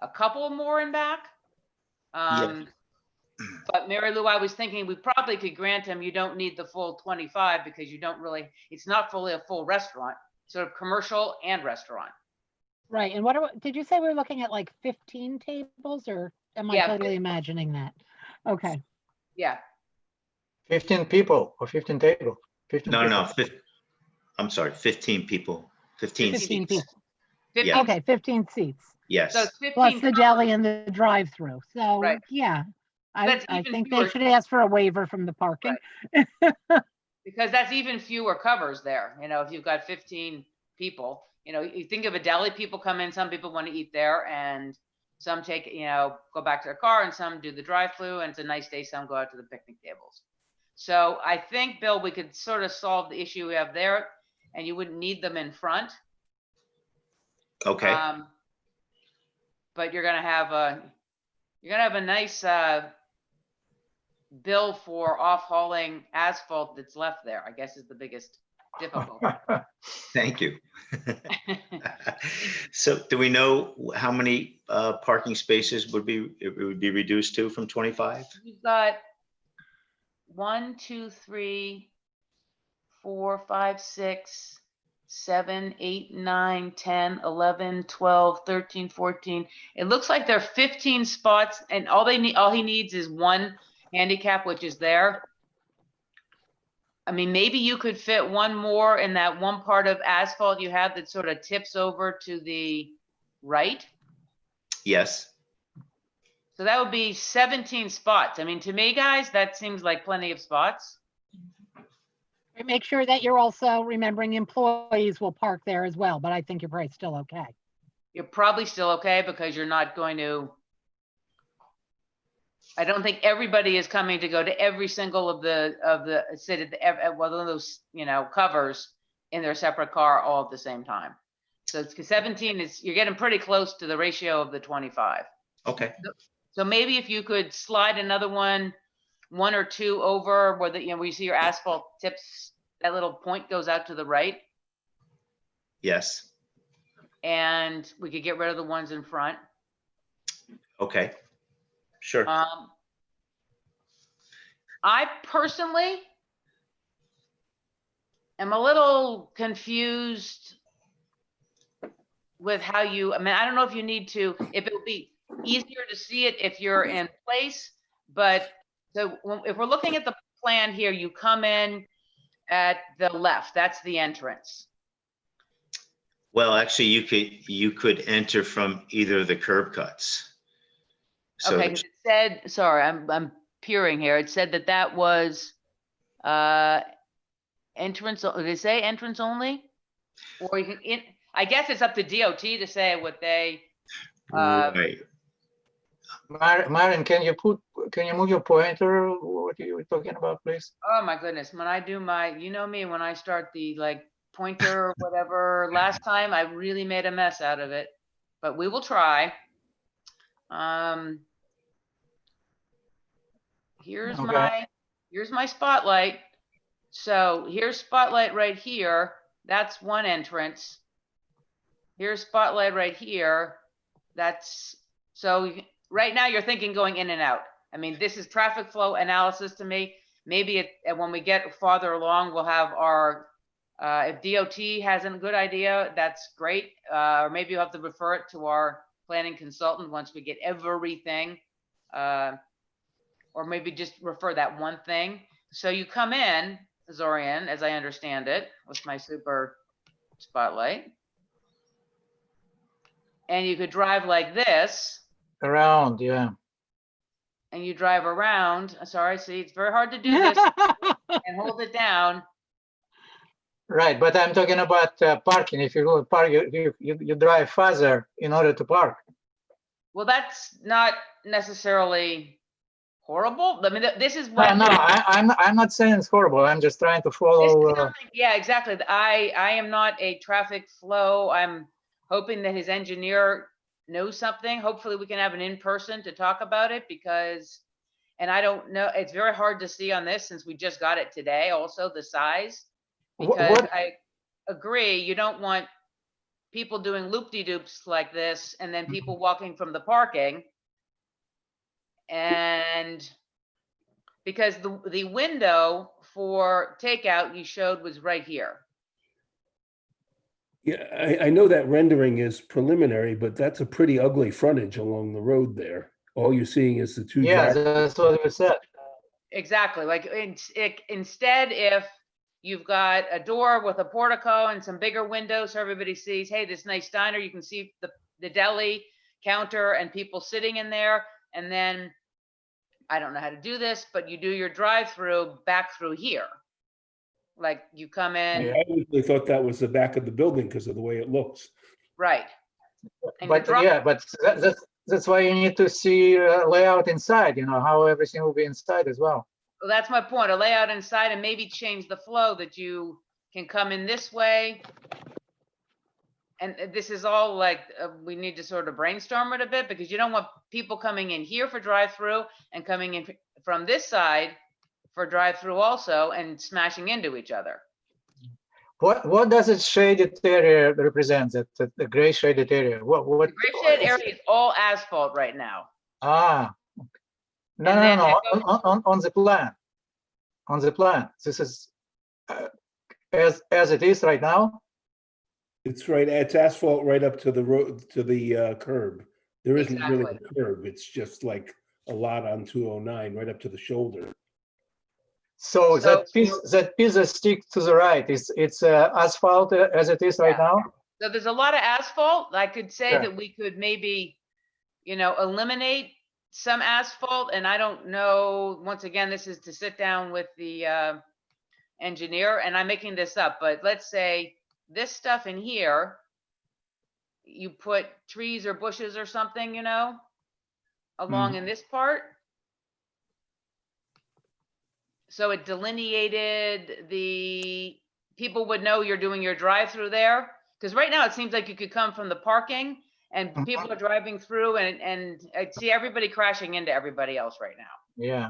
a couple more in back. But Mary Lou, I was thinking we probably could grant him, you don't need the full 25 because you don't really, it's not fully a full restaurant, sort of commercial and restaurant. Right. And did you say we were looking at like 15 tables, or am I totally imagining that? Okay. Yeah. 15 people or 15 tables? No, I'm sorry, 15 people, 15 15 seats. people. Yeah. Okay, 15 seats. Yes. So it's 15 Plus the deli and the drive-through. So Right. yeah, That's I even think fewer. they should ask for a waiver from the parking. Because that's even fewer covers there. If you've got 15 people, you think of a deli, people come in, some people want to eat there, and some take, go back to their car, and some do the drive-through, and it's a nice day, some go out to the picnic tables. So I think, Bill, we could sort of solve the issue we have there, and you wouldn't need them in front. Okay. But you're gonna have a nice bill for off-hauling asphalt that's left there, I guess, is the biggest difficulty. Thank you. So do we know how many parking spaces it would be reduced to from 25? You've got 1, 2, 3, 4, 5, 6, 7, 8, 9, 10, 11, 12, 13, 14. It looks like there are 15 spots, and all he needs is one handicap, which is there. Maybe you could fit one more in that one part of asphalt you have that sort of tips over to the right. Yes. So that would be 17 spots. To me, guys, that seems like plenty of spots. And make sure that you're also remembering employees will park there as well, but I think you're probably still okay. You're probably still okay because you're not going to, I don't think everybody is coming to go to every single of the one of those, covers in their separate car all at the same time. So it's 17 is, you're getting pretty close to the ratio of the 25. Okay. So maybe if you could slide another one or two over where where you see your asphalt tips, that little point goes out to the right. Yes. And we could get rid of the ones in front. Okay. Sure. I personally am a little confused with how you, I don't know if you need to, if it would be easier to see it if you're in place, but if we're looking at the plan here, you come in at the left, that's the entrance. Well, actually, you could enter from either of the curb cuts. So okay, 'cause it said, sorry, I'm peering here. It said that was entrance. Did it say entrance only? Or you can I guess it's up to DOT to say what they. Right. Marion, can you move your pointer? What are you talking about, please? Oh my goodness, when I do my, you know me, when I start the pointer, whatever. Last time I really made a mess out of it, but we will try. Here's Okay. my spotlight. So here's spotlight right here. That's one entrance. Here's spotlight right here. That's, so right now you're thinking going in and out. I mean, this is traffic flow analysis to me. Maybe when we get farther along, we'll have our, if DOT has a good idea, that's great. Or maybe you'll have to refer it to our planning consultant once we get everything. Or maybe just refer that one thing. So you come in, Zorian, as I understand it, with my super spotlight. And you could drive like this. Around, yeah. And you drive around. Sorry, see, it's very hard to do this and hold it down. Right, but I'm talking about parking. If you go park, you drive further in order to park. Well, that's not necessarily horrible. I mean, this is No, what. no, I'm not saying it's horrible. I'm just trying to follow. Yeah, exactly. I am not a traffic flow. I'm hoping that his engineer knows something. Hopefully we can have an in-person to talk about it because, and I don't know, it's very hard to see on this since we just got it today, also the size. Because I agree, you don't want people doing loop-de-doops like this and then people walking from the parking. And because the window for takeout you showed was right here. Yeah, I know that rendering is preliminary, but that's a pretty ugly frontage along the road there. All you're seeing is the two. Yeah, driveways. that's what we said. Exactly. Like instead, if you've got a door with a portico and some bigger windows so everybody sees, hey, this nice diner, you can see the deli counter and people sitting in there. And then, I don't know how to do this, but you do your drive-through back through here. Like you come in. I originally thought that was the back of the building because of the way it looks. Right. And But yeah, but that's why you need to see layout inside, you know, how everything will be inside as well. Well, that's my point, a layout inside and maybe change the flow that you can come in this way. And this is all like, we need to sort of brainstorm it a bit because you don't want people coming in here for drive-through and coming in from this side for drive-through also and smashing into each other. What does it shaded area represent? That the gray shaded area. What? The gray shaded area is all asphalt right now. Ah, no, on the plan. On the plan, this is as it is right now. It's right. It's asphalt right up to the road, to the curb. There isn't really a curb. It's just like a lot on 209 right up to the shoulder. So that piece that stick to the right it's asphalt as it is right now. So there's a lot of asphalt. I could say that we could maybe, you know, eliminate some asphalt. And I don't know, once again, this is to sit down with the engineer and I'm making this up, but let's say this stuff in here, you put trees or bushes or something, you know, along in this part. So it delineated people would know you're doing your drive-through there. Because right now it seems like you could come from the parking and people are driving through and I see everybody crashing into everybody else right now. Yeah.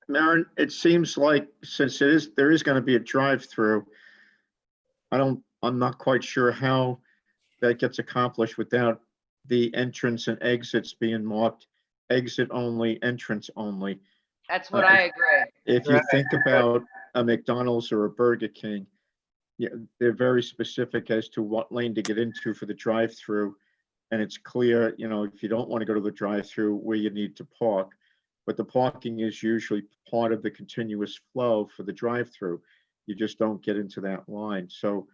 Maren, it seems like since there is going to be a drive-through, I'm not quite sure how that gets accomplished without the entrance and exits being marked exit only, entrance only. That's what I agree. If you think about a McDonald's or a Burger King, yeah, they're very specific as to what lane to get into for the drive-through. And it's clear, you know, if you don't want to go to the drive-through where you need to park, but the parking is usually part of the continuous flow for the drive-through. You just don't get into that line. So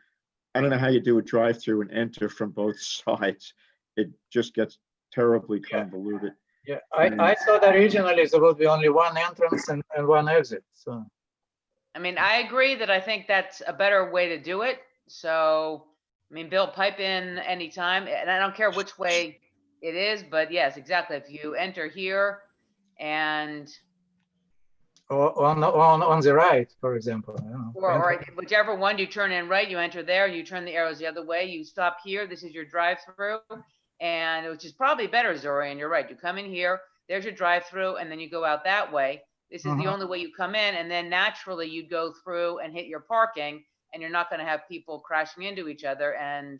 I don't know how you do a drive-through and enter from both sides. It just gets terribly convoluted. Yeah, I thought originally there would be only one entrance and one exit. So, I mean, I agree that I think that's a better way to do it. So, I mean, Bill, pipe in anytime, and I don't care which way it is, but yes, exactly. If you enter here and Or on the right, for example. I don't know. Or whichever one, you turn in right, you enter there, you turn the arrows the other way, you stop here, this is your drive-through. And which is probably better, Zorian, you're right. You come in here, there's your drive-through, and then you go out that way. This is the Mhm. only way you come in, and then naturally you go through and hit your parking, and you're not gonna have people crashing into each other. And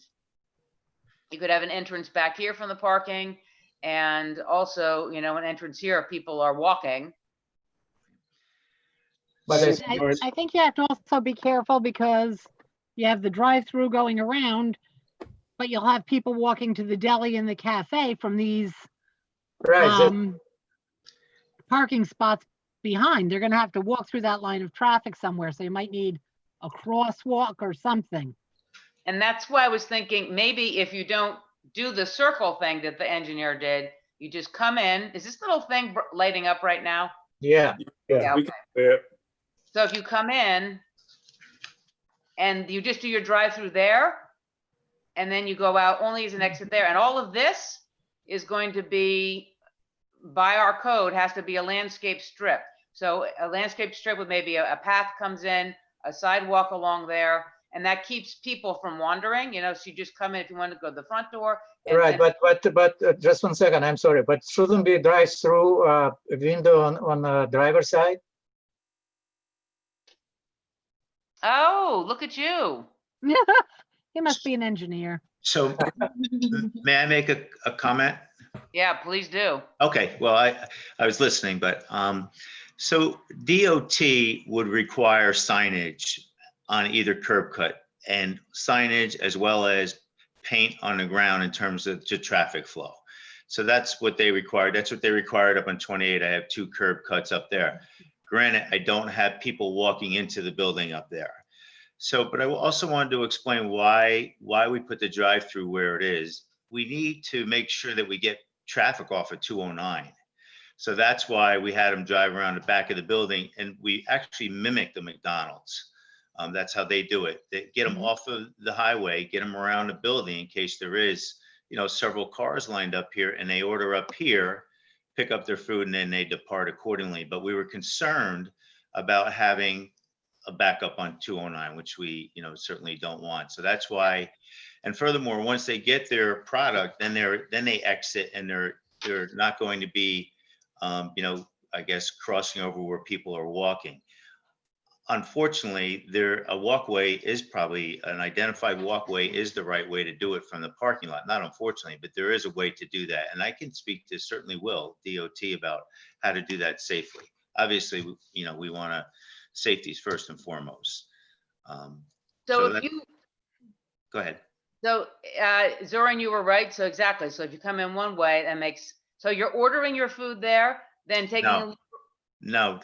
you could have an entrance back here from the parking, and also, you know, an entrance here if people are walking. But I think you have to also be careful because you have the drive-through going around, but you'll have people walking to the deli and the cafe from these right, parking spots behind. They're gonna have to walk through that line of traffic somewhere, so you might need a crosswalk or something. And that's why I was thinking, maybe if you don't do the circle thing that the engineer did, you just come in. Is this little thing lighting up right now? yeah. Yeah, We okay. can say it. So if you come in and you just do your drive-through there, and then you go out only as an exit there, and all of this is going to be, by our code, has to be a landscape strip. So a landscape strip with maybe a path comes in, a sidewalk along there, and that keeps people from wandering, you know, so you just come in if you want to go to the front door. Right, but just 1 second, I'm sorry, but shouldn't be drive-through a window on the driver's side? Oh, look at you. He must be an engineer. So may I make a comment? Yeah, please do. Okay, well, I was listening, but so DOT would require signage on either curb cut and signage as well as paint on the ground in terms of the traffic flow. So that's what they required. That's what they required up on 28. I have 2 curb cuts up there. Granted, I don't have people walking into the building up there. So, but I also wanted to explain why we put the drive-through where it is. We need to make sure that we get traffic off of 209. So that's why we had them drive around the back of the building, and we actually mimic the McDonald's. That's how they do it. They get them off of the highway, get them around the building in case there is, you know, several cars lined up here, and they order up here, pick up their food, and then they depart accordingly. But we were concerned about having a backup on 209, which we, you know, certainly don't want. So that's why. And furthermore, once they get their product, then they exit, and they're not going to be, you know, I guess crossing over where people are walking. Unfortunately, a walkway is probably an identified walkway is the right way to do it from the parking lot. Not unfortunately, but there is a way to do that, and I can speak to certainly DOT about how to do that safely. Obviously, you know, we want to safety's first and foremost. So if you go ahead. So Zoran, you were right. So exactly. So if you come in one way, that makes, so you're ordering your food there, then taking. No,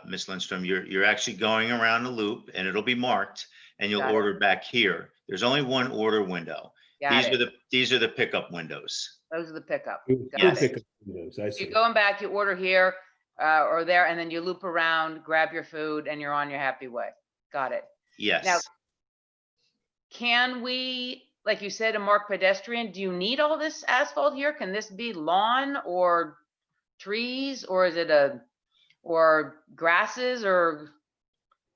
Ms. Lindstrom, you're actually going around the loop, and it'll be marked, and you'll Got it. order back here. There's only one order window. Got it. These are the pickup windows. Those are the pickup. Yes. Pickup windows, I see. You're going back, you order here or there, and then you loop around, grab your food, and you're on your happy way. Got it. Yes. Now, can we, like you said, a marked pedestrian, do you need all this asphalt here? Can this be lawn or trees, or is it or grasses, or?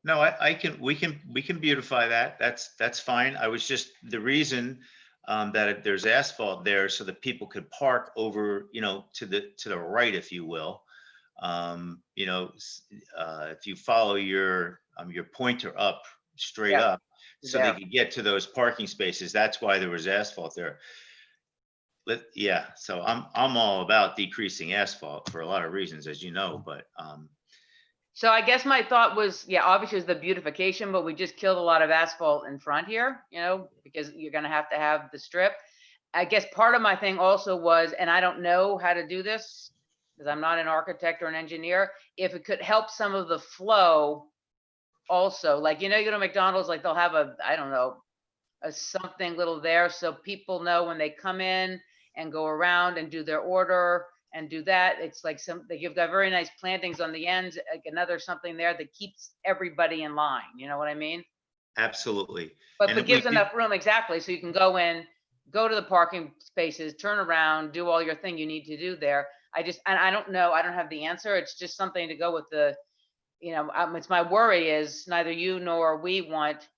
No, we can beautify that. That's fine. I was just, the reason that there's asphalt there so that people could park over, you know, to the right, if you will. You know, if you follow your pointer up, straight up, so they could get to those parking spaces. That's why there was asphalt there. Yeah, so I'm all about decreasing asphalt for a lot of reasons, as you know, but So I guess my thought was, yeah, obviously it's the beautification, but we just killed a lot of asphalt in front here, you know, because you're going to have the strip. I guess part of my thing also was, and I don't know how to do this because I'm not an architect or an engineer, if it could help some of the flow also, like, you know, you go to McDonald's, like they'll have I don't know, a something little there. So people know when they come in and go around and do their order and do that. It's like you've got very nice plantings on the ends, like another something there that keeps everybody in line. You know what I mean? absolutely. But gives enough room, exactly. So you can go in, go to the parking spaces, turn around, do all your thing you need to do there. And I don't know, I don't have the answer. It's just something to go with it's my worry is neither you nor we want,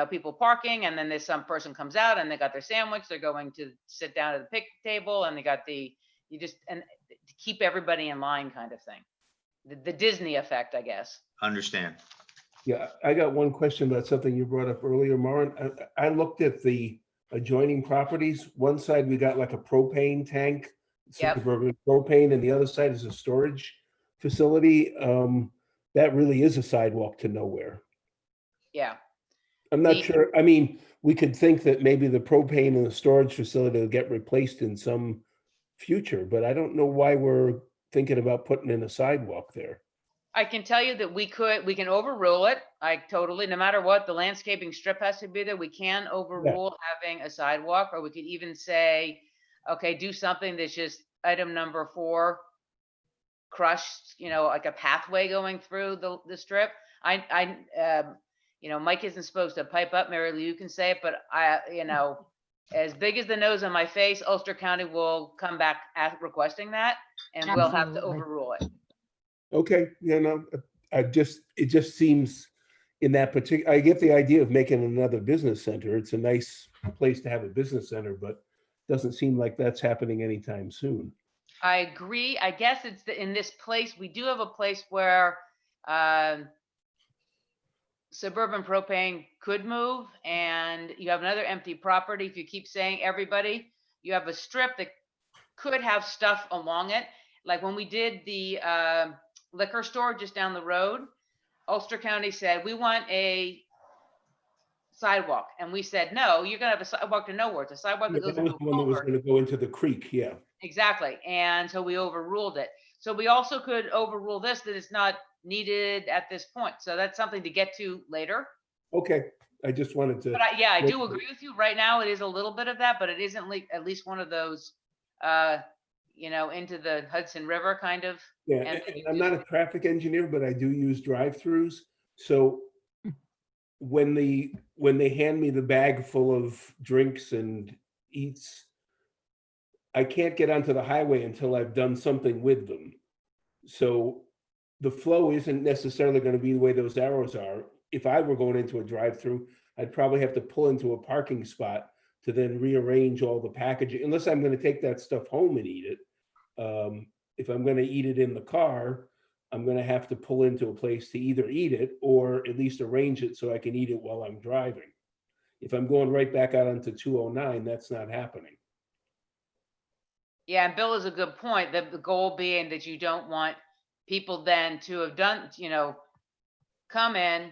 people parking, and then there's some person comes out and they got their sandwich, they're going to sit down at the picnic table, and they got and to keep everybody in line kind of thing. The Disney effect, I guess. Understand. Yeah, I got one question about something you brought up earlier, Maren. I looked at the adjoining properties. One side, we got like a propane tank, Yep. suburban propane, and the other side is a storage facility. That really is a sidewalk to nowhere. Yeah. I'm not sure. I mean, we could think that maybe the propane and the storage facility will get replaced in some future, but I don't know why we're thinking about putting in a sidewalk there. I can tell you that we can overrule it. No matter what, the landscaping strip has to be there. We can overrule having a sidewalk, or we could even say, okay, do something that's just item number 4, crushed, like a pathway going through the strip. Mike isn't supposed to pipe up, Mary Lou, you can say it, but as big as the nose on my face, Ulster County will come back requesting that, and we'll have to Absolutely. overrule it. Okay, it just seems in that particular, I get the idea of making another business center. It's a nice place to have a business center, but doesn't seem like that's happening anytime soon. I agree. I guess it's in this place, we do have a place where suburban propane could move, and you have another empty property. If you keep saying everybody, you have a strip that could have stuff along it. Like when we did the liquor store just down the road, Ulster County said, we want a sidewalk. And we said, no, you're gonna have a sidewalk to nowhere. It's a sidewalk that goes That was into the one that was going to go into the creek, yeah. Exactly. And so we overruled it. So we also could overrule this, that it's not needed at this point. So that's something to get to later. Okay, I just wanted to. But I do agree with you. Right now, it is a little bit of that, but it isn't like at least one of those, into the Hudson River kind of. Yeah, and I'm not a traffic engineer, but I do use drive-throughs. So when they hand me the bag full of drinks and eats, I can't get onto the highway until I've done something with them. So the flow isn't necessarily going to be the way those arrows are. If I were going into a drive-through, I'd probably have to pull into a parking spot to then rearrange all the packaging, unless I'm going to take that stuff home and eat it. If I'm going to eat it in the car, I'm going to have to pull into a place to either eat it or at least arrange it so I can eat it while I'm driving. If I'm going right back out onto 209, that's not happening. Yeah, and Bill is a good point. The goal being that you don't want people then to have done, come in,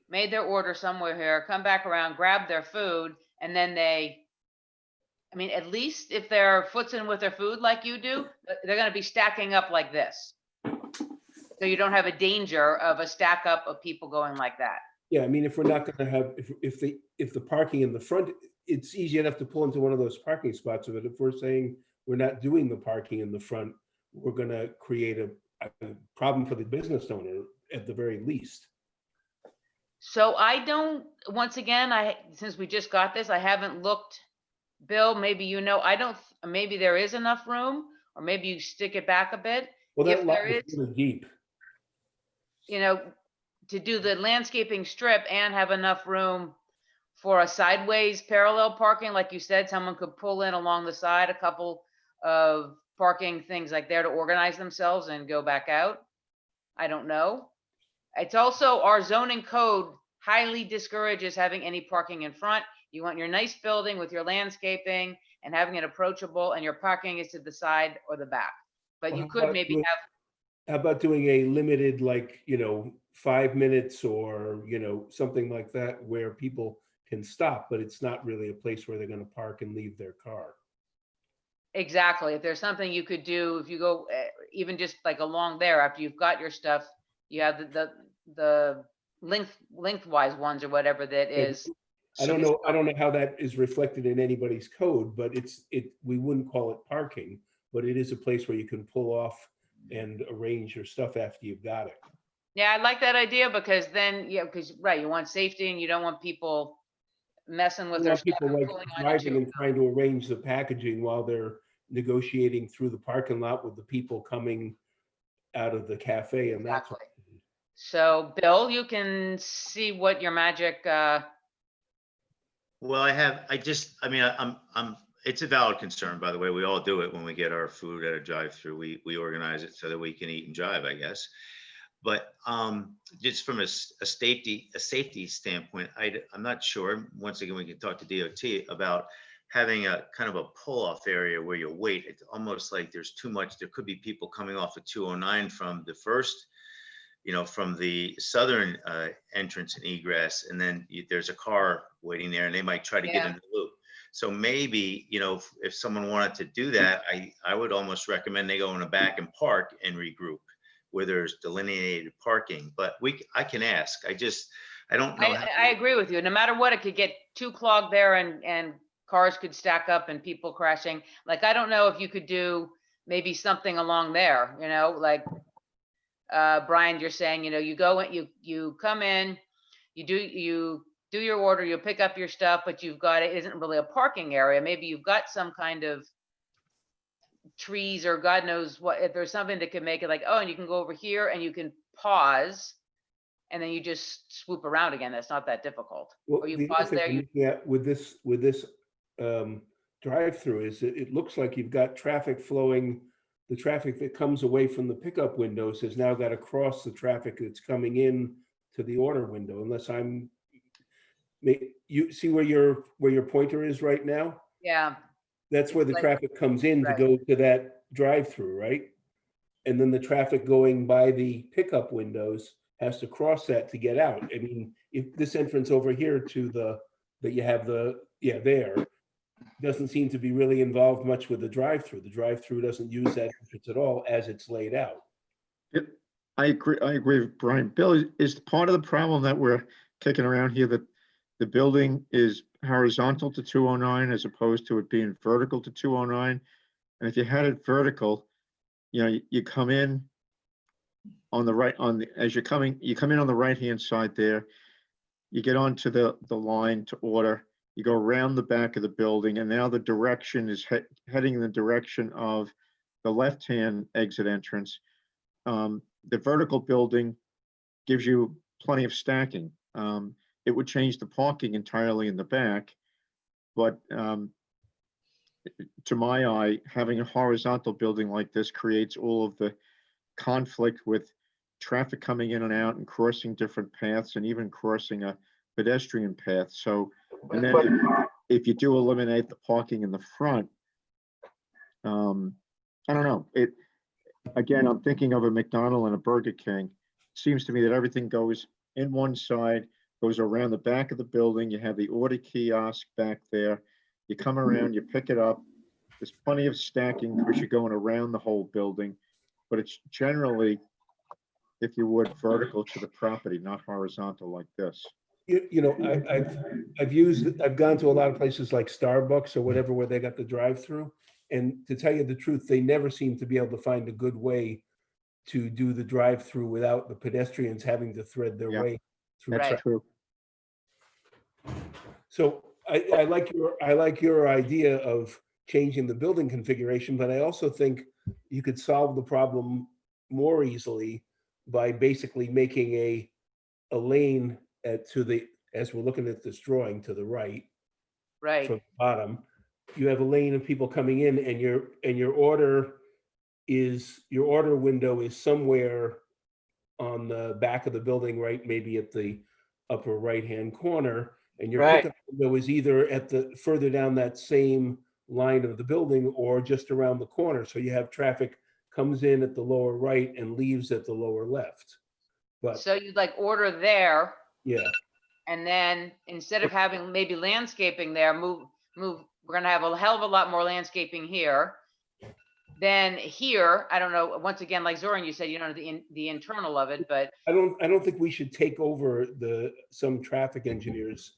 made their order somewhere here, come back around, grab their food, and then at least if they're footsing with their food like you do, they're going to be stacking up like this. So you don't have a danger of a stack up of people going like that. Yeah, if we're not going to have, if the parking in the front, it's easy enough to pull into one of those parking spots. But if we're saying we're not doing the parking in the front, we're going to create a problem for the business owner at the very least. So once again, since we just got this, I haven't looked. Bill, maybe maybe there is enough room, or maybe you stick it back a bit. Well, that if lot there is is, really deep. To do the landscaping strip and have enough room for a sideways parallel parking, like you said, someone could pull in along the side, a couple of parking things like there to organize themselves and go back out. I don't know. It's also our zoning code highly discourages having any parking in front. You want your nice building with your landscaping and having it approachable, and your parking is to the side or the back. But you could maybe have. How about doing a limited, 5 minutes or, something like that where people can stop, but it's not really a place where they're going to park and leave their car. Exactly. If there's something you could do, if you go even just like along there, after you've got your stuff, you have the lengthwise ones or whatever that is. I don't know how that is reflected in anybody's code, but we wouldn't call it parking, but it is a place where you can pull off and arrange your stuff after you've got it. Yeah, I like that idea because then, you want safety and you don't want people messing with their stuff. People driving and trying to arrange the packaging while they're negotiating through the parking lot with the people coming out of the cafe and exactly. So Bill, you can see what your magic, Well, I mean, it's a valid concern, by the way. We all do it when we get our food at a drive-through. We organize it so that we can eat and drive, I guess. But just from a safety standpoint, I'm not sure. Once again, we can talk to DOT about having a kind of a pull-off area where you wait. It's almost like there's too much. There could be people coming off of 209 from the first, from the southern entrance and egress, and then there's a car waiting there, and they might try to get in the loop. So maybe, if someone wanted to do that, I would almost recommend they go in the back and park and regroup where there's delineated parking. But I can ask. I don't know. I agree with you. No matter what, it could get too clogged there and cars could stack up and people crashing. Like, I don't know if you could do maybe something along there, like, Brian, you're saying, you go, you come in, you do your order, you pick up your stuff, but it isn't really a parking area. Maybe you've got some kind of trees or God knows what, if there's something that could make it like, oh, and you can go over here and you can pause and then you just swoop around again. That's not that difficult. Well, Or you the pause other there. thing I'm looking at with this drive-through is that it looks like you've got traffic flowing. The traffic that comes away from the pickup windows has now got to cross the traffic that's coming in to the order window. Unless you see where your pointer is right now? Yeah. That's where the Like- traffic comes in to right. go to that drive-through, right? And then the traffic going by the pickup windows has to cross that to get out. I mean, if this entrance over here that you have there doesn't seem to be really involved much with the drive-through. The drive-through doesn't use that entrance at all as it's laid out. Yep, I agree with Brian. Bill, is part of the problem that we're kicking around here that the building is horizontal to 209 as opposed to it being vertical to 209? And if you had it vertical, you come in on the right, you come in on the right-hand side there, you get onto the line to order, you go around the back of the building, and now the direction is heading in the direction of the left-hand exit entrance. The vertical building gives you plenty of stacking. It would change the parking entirely in the back, but to my eye, having a horizontal building like this creates all of the conflict with traffic coming in and out and crossing different paths and even crossing a pedestrian path. So, and then if you do eliminate the parking in the front, I don't know. Again, I'm thinking of a McDonald's and a Burger King. It seems to me that everything goes in one side, goes around the back of the building. You have the order kiosk back there. You come around, you pick it up. There's plenty of stacking because you're going around the whole building, but it's generally, if you would, vertical to the property, not horizontal like this. I've gone to a lot of places like Starbucks or whatever where they got the drive-through, and to tell you the truth, they never seem to be able to find a good way to do the drive-through without the pedestrians having to thread their way through. That's true. So I like your idea of changing the building configuration, but I also think you could solve the problem more easily by basically making a lane as we're looking at this drawing to the right Right. from the bottom. You have a lane of people coming in, and your order window is somewhere on the back of the building, right? Maybe at the upper right-hand corner, and your Right. pickup window is either at the further down that same line of the building or just around the corner. So you have traffic comes in at the lower right and leaves at the lower left. But So you'd like order there, yeah, and then instead of having maybe landscaping there, move, we're gonna have a hell of a lot more landscaping here. Then here, I don't know, once again, like Zoran, you said, you don't know the internal of it, but I don't think we should take over some traffic engineer's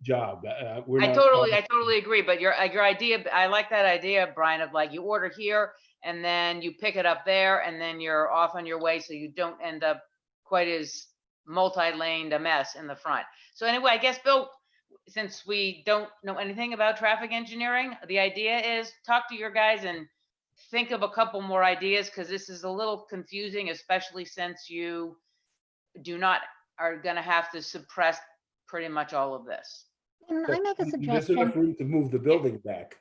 job. We're I not totally agree. But your idea, I like that idea, Brian, of like you order here and then you pick it up there and then you're off on your way, so you don't end up quite as multi-laned a mess in the front. So anyway, I guess, Bill, since we don't know anything about traffic engineering, the idea is talk to your guys and think of a couple more ideas, because this is a little confusing, especially since you are gonna have to suppress pretty much all of this. Can I make a There's suggestion? enough room to move the building back.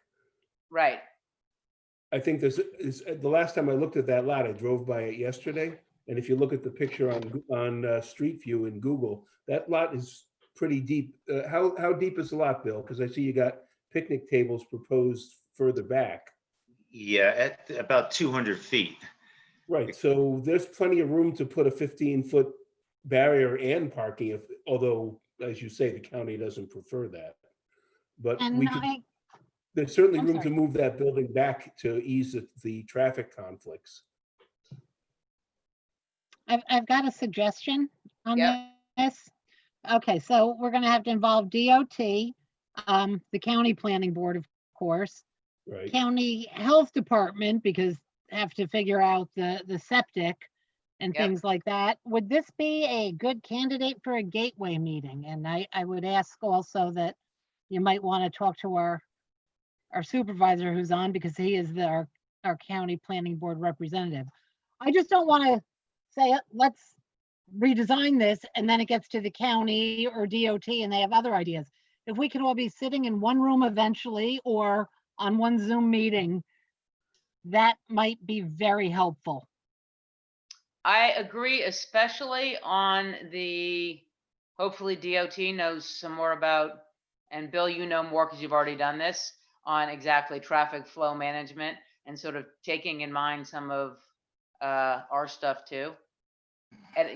Right. I think the last time I looked at that lot, I drove by it yesterday. And if you look at the picture on Street View in Google, that lot is pretty deep. How deep is the lot, Bill? Because I see you got picnic tables proposed further back. Yeah, at about 200 feet. Right, so there's plenty of room to put a 15-foot barrier and parking, although, as you say, the county doesn't prefer that. But And we could, I, there's certainly I'm room to sorry. move that building back to ease the traffic conflicts. I've got a suggestion on Yep. this. Okay, so we're gonna have to involve DOT, the county planning board, of course, Right. county health department, because have to figure out the septic and Yep. things like that. Would this be a good candidate for a gateway meeting? And I would ask also that you might want to talk to our supervisor who's on, because he is our county planning board representative. I just don't want to say, let's redesign this, and then it gets to the county or DOT and they have other ideas. If we can all be sitting in one room eventually or on one Zoom meeting, that might be very helpful. I agree, especially on hopefully DOT knows some more about, and Bill, you know more because you've already done this, on exactly traffic flow management and sort of taking in mind some of our stuff too. And,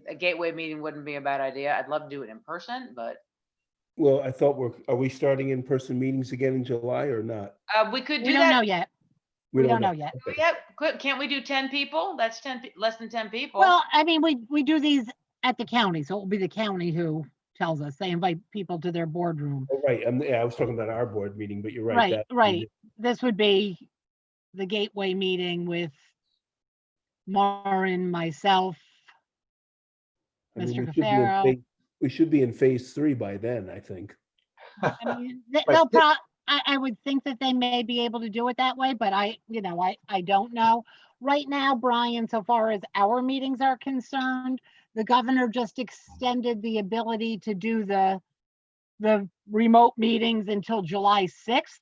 a gateway meeting wouldn't be a bad idea. I'd love to do it in person, but Well, I thought are we starting in-person meetings again in July or not? we could do We don't that. know yet. We don't know yet. Okay. Yeah, can't we do 10 people? That's less than 10 people. Well, I mean, we do these at the county, so it will be the county who tells us. They invite people to their boardroom. Oh, right, yeah, I was talking about our board meeting, but you're right. Right, that- right. This would be the gateway meeting with Maureen, myself, I mean, Mr. we should be in Cafaro. we should be in phase 3 by then, I think. I mean, But I would think that they may be able to do it that way, but I don't know. Right now, Brian, so far as our meetings are concerned, the governor just extended the ability to do the remote meetings until July 6th.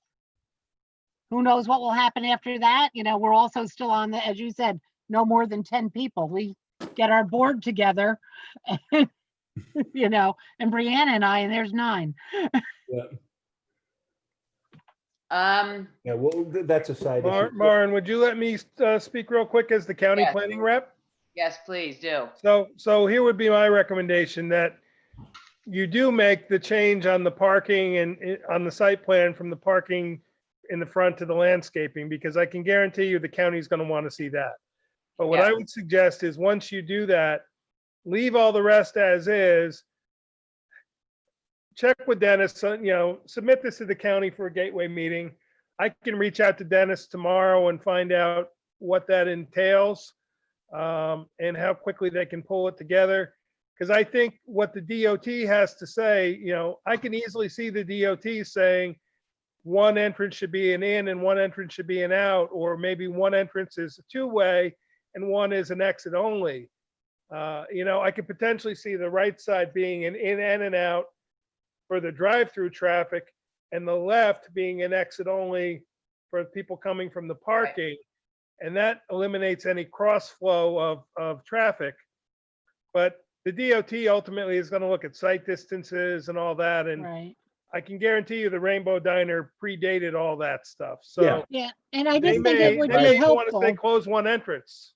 Who knows what will happen after that? We're also still on as you said, no more than 10 people. We get our board together, and, and Brianna and I, and there's 9. Yeah. Yeah, well, that's a side issue. Maren, would you let me speak real quick as the county Yes. planning rep? Yes, please do. So here would be my recommendation, that you do make the change on the parking and on the site plan from the parking in the front to the landscaping, because I can guarantee you the county's going to want to see that. But what Yeah. I would suggest is, once you do that, leave all the rest as is. Check with Dennis, submit this to the county for a gateway meeting. I can reach out to Dennis tomorrow and find out what that entails, and how quickly they can pull it together. Because I think what the DOT has to say, I can easily see the DOT saying one entrance should be an in and one entrance should be an out, or maybe one entrance is a two-way and one is an exit only. I could potentially see the right side being an in and an out for the drive-through traffic, and the left being an exit only for people coming from the parking. And that eliminates any cross flow of traffic. But the DOT ultimately is going to look at site distances and all that. And Right. I can guarantee you the Rainbow Diner predated all that stuff. So Yeah, and I they just think it may, would they be may want to say helpful. close one entrance.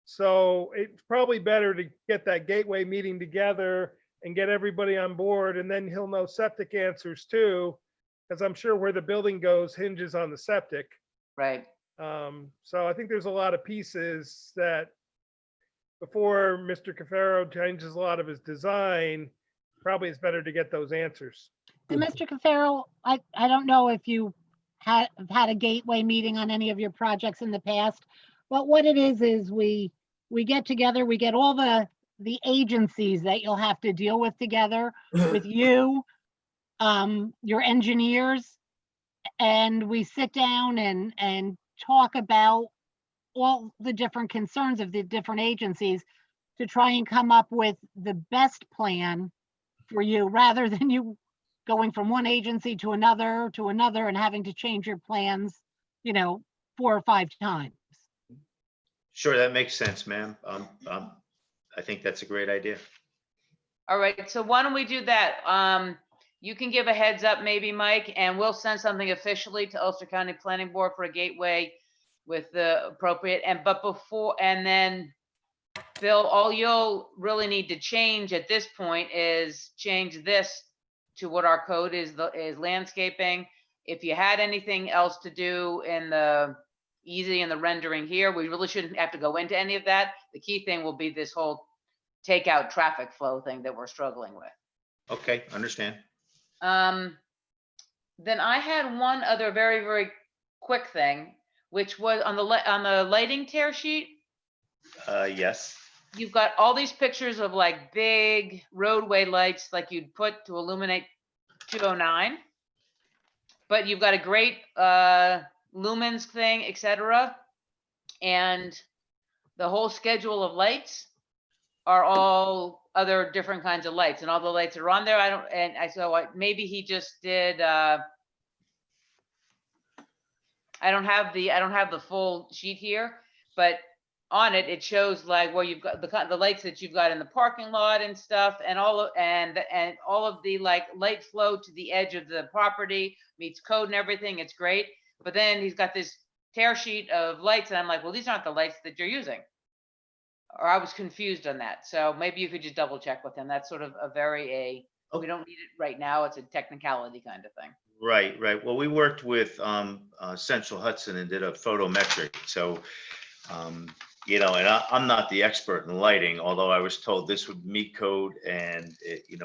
So it's probably better to get that gateway meeting together and get everybody on board, and then he'll know septic answers too, because I'm sure where the building goes hinges on the septic. Right. So I think there's a lot of pieces that, before Mr. Cafaro changes a lot of his design, probably it's better to get those answers. And Mr. Cafaro, I don't know if you have had a gateway meeting on any of your projects in the past, but what it is we get together, we get all the agencies that you'll have to deal with together with you, your engineers, and we sit down and talk about all the different concerns of the different agencies. to try and come up with the best plan for you, rather than you going from one agency to another and having to change your plans, 4 or 5 times. Sure, that makes sense, ma'am. I think that's a great idea. All right, so why don't we do that? You can give a heads up maybe, Mike, and we'll send something officially to Ulster County Planning Board for a gateway with the appropriate, and then Bill, all you'll really need to change at this point is change this to what our code is landscaping. If you had anything else to do in the easy and the rendering here, we really shouldn't have to go into any of that. The key thing will be this whole takeout traffic flow thing that we're struggling with. Okay, understand. Then I had one other very, very quick thing, which was on the lighting tear sheet. Yes. You've got all these pictures of like big roadway lights like you'd put to illuminate 209, but you've got a great lumens thing, etc. And the whole schedule of lights are all other different kinds of lights, and all the lights are on there. So maybe he just did. I don't have the full sheet here, but on it, it shows like where you've got the lights that you've got in the parking lot and stuff, and all of the like light flow to the edge of the property meets code and everything. It's great. But then he's got this tear sheet of lights, and I'm like, well, these aren't the lights that you're using. Or I was confused on that. So maybe you could just double check with him. That's sort of we don't need it right now. It's a technicality kind of thing. Right. Well, we worked with Central Hudson and did a photometric. So, and I'm not the expert in lighting, although I was told this would meet code, and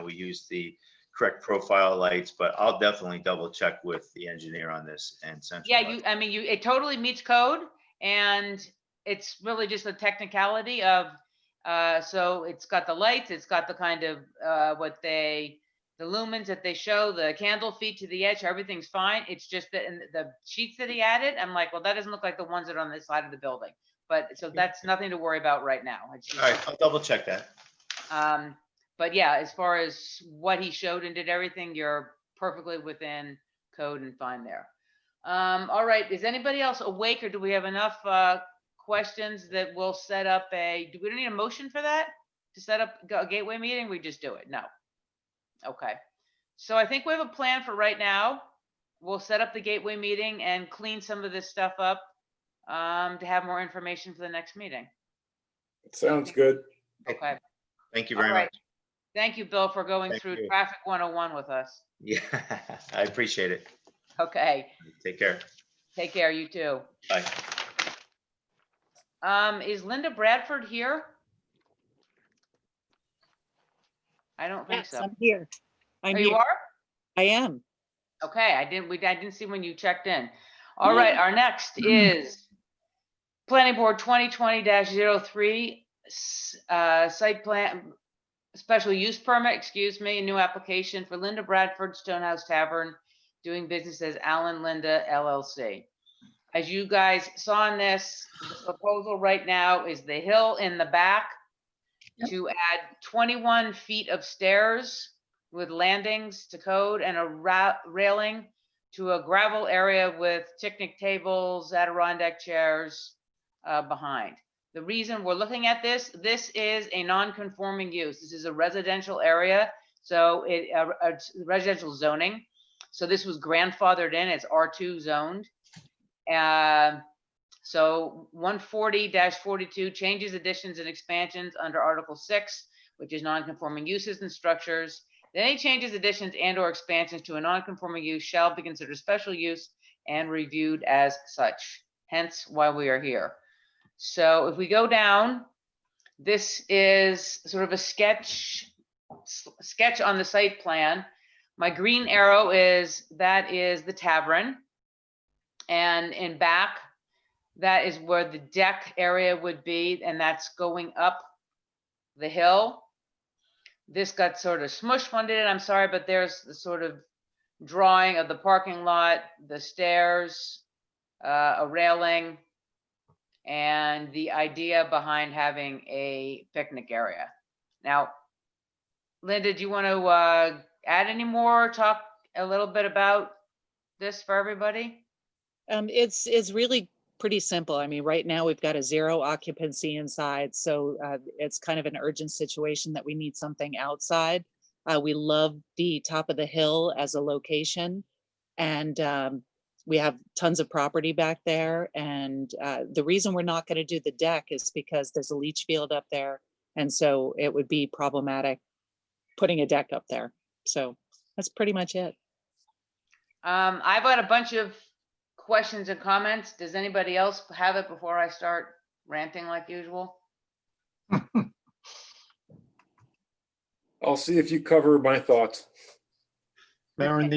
we used the correct profile lights. But I'll definitely double check with the engineer on this and Central. Yeah, it totally meets code, and it's really just a technicality of. So it's got the lights, it's got the kind of the lumens that they show, the candle feet to the edge, everything's fine. It's just that in the sheets that he added, I'm like, well, that doesn't look like the ones that are on this side of the building. But so that's nothing to worry about right now. All right, I'll double check that. But yeah, as far as what he showed and did everything, you're perfectly within code and fine there. All right, is anybody else awake, or do we have enough questions that we'll set up do we need a motion for that to set up a gateway meeting? We just do it? No. Okay. So I think we have a plan for right now. We'll set up the gateway meeting and clean some of this stuff up to have more information for the next meeting. Sounds good. Okay. Thank you very much. Thank you, Bill, for going Thank through you. Traffic 101 with us. Yeah, I appreciate it. Okay. Take care. Take care, you too. Bye. Is Linda Bradford here? I don't think so. I'm here. I'm You here. are? I am. Okay, I didn't see when you checked in. All right, our next is Planning Board 2020-03 site plan special use permit, new application for Linda Bradford Stonehouse Tavern, doing business as Alan Linda LLC. As you guys saw in this, the proposal right now is the hill in the back to add 21 feet of stairs with landings to code and a railing to a gravel area with picnic tables, Adirondack chairs behind. The reason we're looking at this is a non-conforming use. This is a residential area, so residential zoning. So this was grandfathered in, it's R2 zoned. So 140-42 changes, additions, and expansions under Article 6, which is non-conforming uses and structures. Any changes, additions, and/or expansions to a non-conforming use shall be considered special use and reviewed as such. Hence why we are here. So if we go down, this is sort of a sketch on the site plan. My green arrow is the tavern, and in back, that is where the deck area would be, and that's going up the hill. This got sort of smush funded, and I'm sorry, but there's the sort of drawing of the parking lot, the stairs, a railing, and the idea behind having a picnic area. Now, Linda, do you want to add any more, talk a little bit about this for everybody? It's really pretty simple. I mean, right now we've got a 0 occupancy inside, so it's kind of an urgent situation that we need something outside. We love the top of the hill as a location, and we have tons of property back there. And the reason we're not going to do the deck is because there's a leach field up there, and so it would be problematic putting a deck up there. So that's pretty much it. I've got a bunch of questions and comments. Does anybody else have it before I start ranting like usual? I'll see if you cover my thoughts. Maren,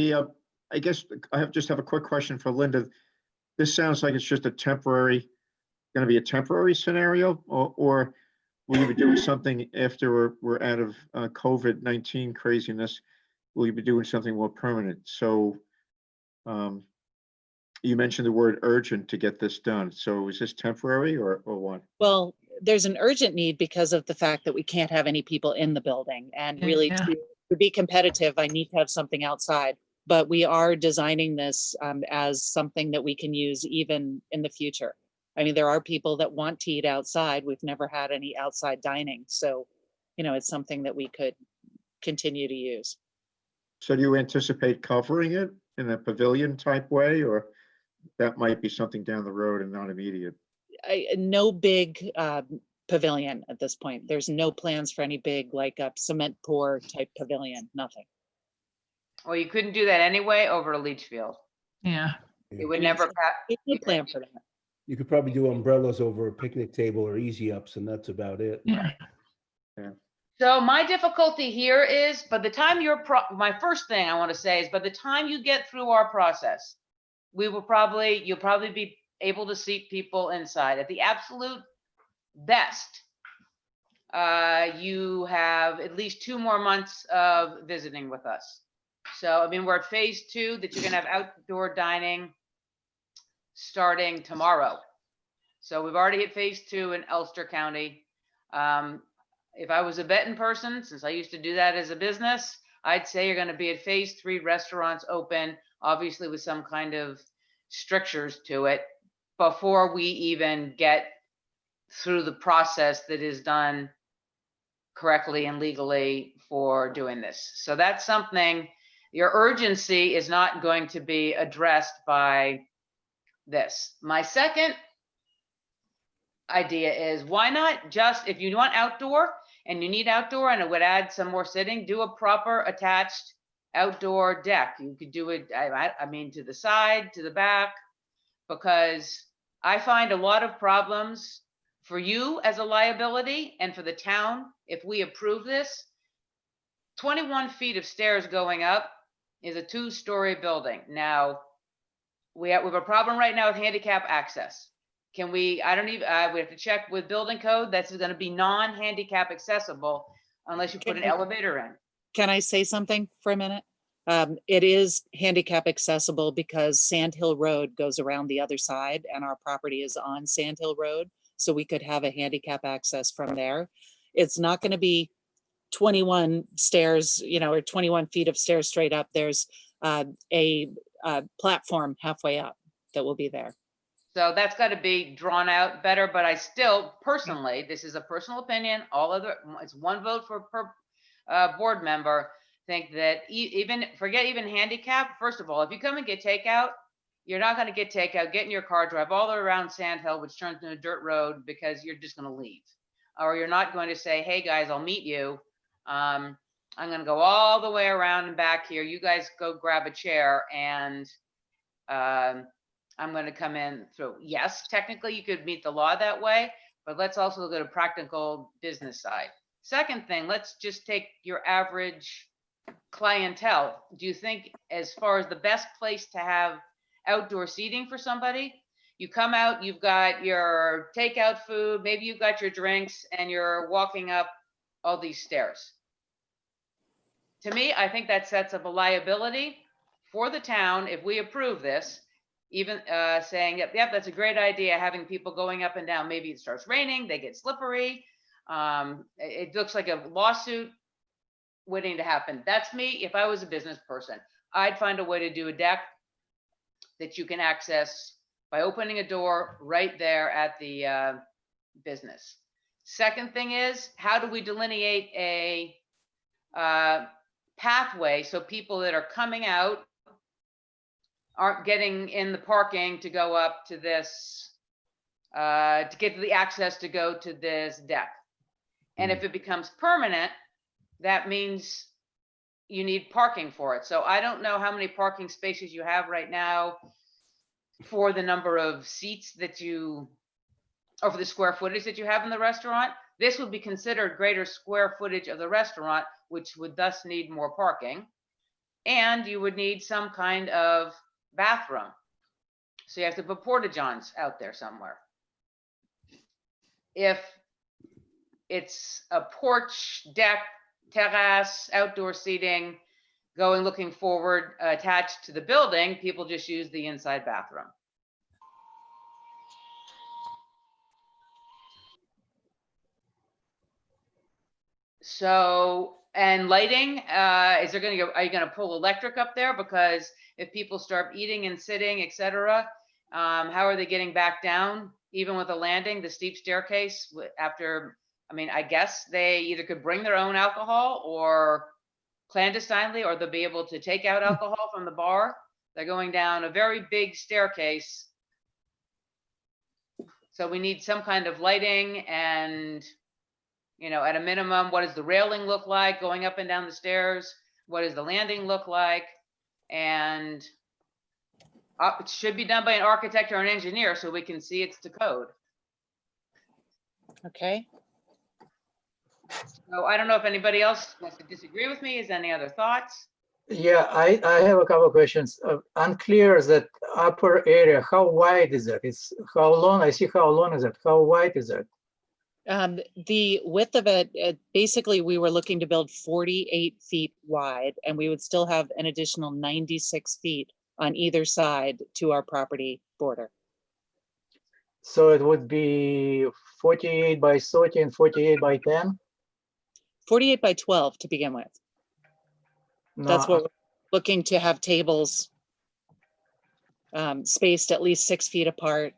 I guess I just have a quick question for Linda. This sounds like it's just going to be a temporary scenario, or will you be doing something after we're out of COVID-19 craziness? Will you be doing something more permanent? So you mentioned the word urgent to get this done. So is this temporary or what? Well, there's an urgent need because of the fact that we can't have any people in the building, and really to be competitive, I need to have something outside. But we are designing this as something that we can use even in the future. I mean, there are people that want to eat outside. We've never had any outside dining. So, it's something that we could continue to use. So do you anticipate covering it in a pavilion type way, or that might be something down the road and not immediate? No big pavilion at this point. There's no plans for any big, like a cement pour type pavilion, nothing. Well, you couldn't do that anyway over a leach field. Yeah. It would never pass. No plan for that. You could probably do umbrellas over a picnic table or easy ups, and that's about it. Yeah. So my difficulty here is, by the time my first thing I want to say is, by the time you get through our process, you'll probably be able to seat people inside. At the absolute best, you have at least 2 more months of visiting with us. So, I mean, we're at phase 2 that you're going to have outdoor dining starting tomorrow. So we've already hit phase 2 in Ulster County. If I was a betting person, since I used to do that as a business, I'd say you're going to be at phase 3, restaurants open, obviously with some kind of strictures to it, before we even get through the process that is done correctly and legally for doing this. So that's something, your urgency is not going to be addressed by this. My second idea is, why not just, if you want outdoor and you need outdoor and it would add some more sitting, do a proper attached outdoor deck. You could do it, I mean, to the side, to the back, because I find a lot of problems for you as a liability and for the town. If we approve this, 21 feet of stairs going up is a 2-story building. Now, we have a problem right now with handicap access. Can we, we have to check with building code. That's going to be non-handicap accessible unless you put an elevator in. Can I say something for a minute? It is handicap accessible because Sand Hill Road goes around the other side and our property is on Sand Hill Road. So we could have a handicap access from there. It's not going to be 21 stairs, or 21 feet of stairs straight up. There's a platform halfway up that will be there. So that's got to be drawn out better, but I still personally, this is a personal opinion, it's one vote per board member, think that forget even handicap. First of all, if you come and get takeout, you're not going to get takeout, get in your car, drive all the way around Sand Hill, which turns into a dirt road, because you're just going to leave. Or you're not going to say, hey guys, I'll meet you. I'm going to go all the way around and back here. You guys go grab a chair and I'm going to come in through. Yes, technically you could meet the law that way, but let's also look at a practical business side. Second thing, let's just take your average clientele. Do you think, as far as the best place to have outdoor seating for somebody, you come out, you've got your takeout food, maybe you've got your drinks, and you're walking up all these stairs? To me, I think that sets up a liability for the town if we approve this. even saying, yep, that's a great idea, having people going up and down. Maybe it starts raining, they get slippery. It looks like a lawsuit waiting to happen. That's me. If I was a business person, I'd find a way to do a deck that you can access by opening a door right there at the business. Second thing is, how do we delineate a pathway so people that are coming out aren't getting in the parking to go up to this, to get the access to go to this deck? And if it becomes permanent, that means you need parking for it. So I don't know how many parking spaces you have right now for the number of seats that you, or for the square footage that you have in the restaurant. This would be considered greater square footage of the restaurant, which would thus need more parking. And you would need some kind of bathroom. So you have to put porta johns out there somewhere. If it's a porch, deck, terrace, outdoor seating, looking forward, attached to the building, people just use the inside bathroom. So, and lighting, are you gonna pull electric up there? Because if people start eating and sitting, etc., how are they getting back down? Even with a landing, the steep staircase after, I mean, I guess they either could bring their own alcohol or clandestinely, or they'll be able to take out alcohol from the bar. They're going down a very big staircase. So we need some kind of lighting and, at a minimum, what does the railing look like going up and down the stairs? What does the landing look like? And it should be done by an architect or an engineer so we can see it's to code. Okay. So I don't know if anybody else wants to disagree with me. Is any other thoughts? Yeah, I have a couple of questions. Unclear that upper area, how wide is it? It's how long? I see how long is it? How wide is it? The width of it, basically we were looking to build 48 feet wide, and we would still have an additional 96 feet on either side to our property border. So it would be 48 by 30 and 48 by 10? 48 by 12 to begin with. No, That's what we're looking to have tables spaced at least 6 feet apart,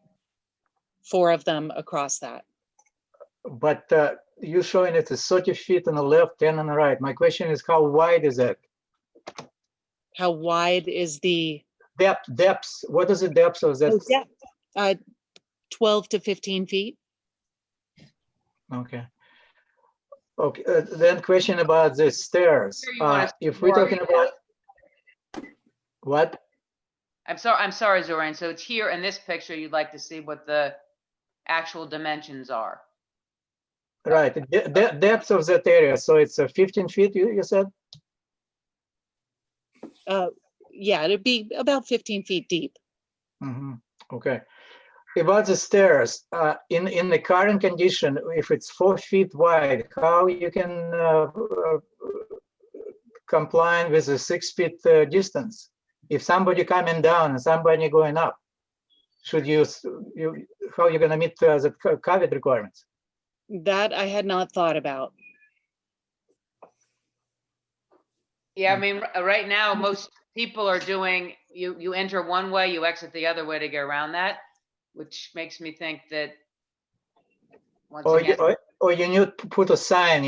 4 of them across that. But you're showing it is 30 feet on the left, 10 on the right. My question is, how wide is it? How wide is the depths? What is the depth of that? Oh, depth, 12 to 15 feet. Okay. Okay. Then question about the stairs. If we're talking about what? I'm sorry, Zoran. So it's here in this picture. You'd like to see what the actual dimensions are. Right. The depth of that area. So it's 15 feet. You said. Yeah, it'd be about 15 feet deep. Mm-hmm. Okay. About the stairs, in the current condition, if it's 4 feet wide, how you can comply with a 6 feet distance? If somebody coming down and somebody going up, should how you gonna meet the COVID requirements? That I had not thought about. Yeah, I mean, right now, most people are doing, you enter one way, you exit the other way to get around that, which makes me think that once again, or you need to put a sign,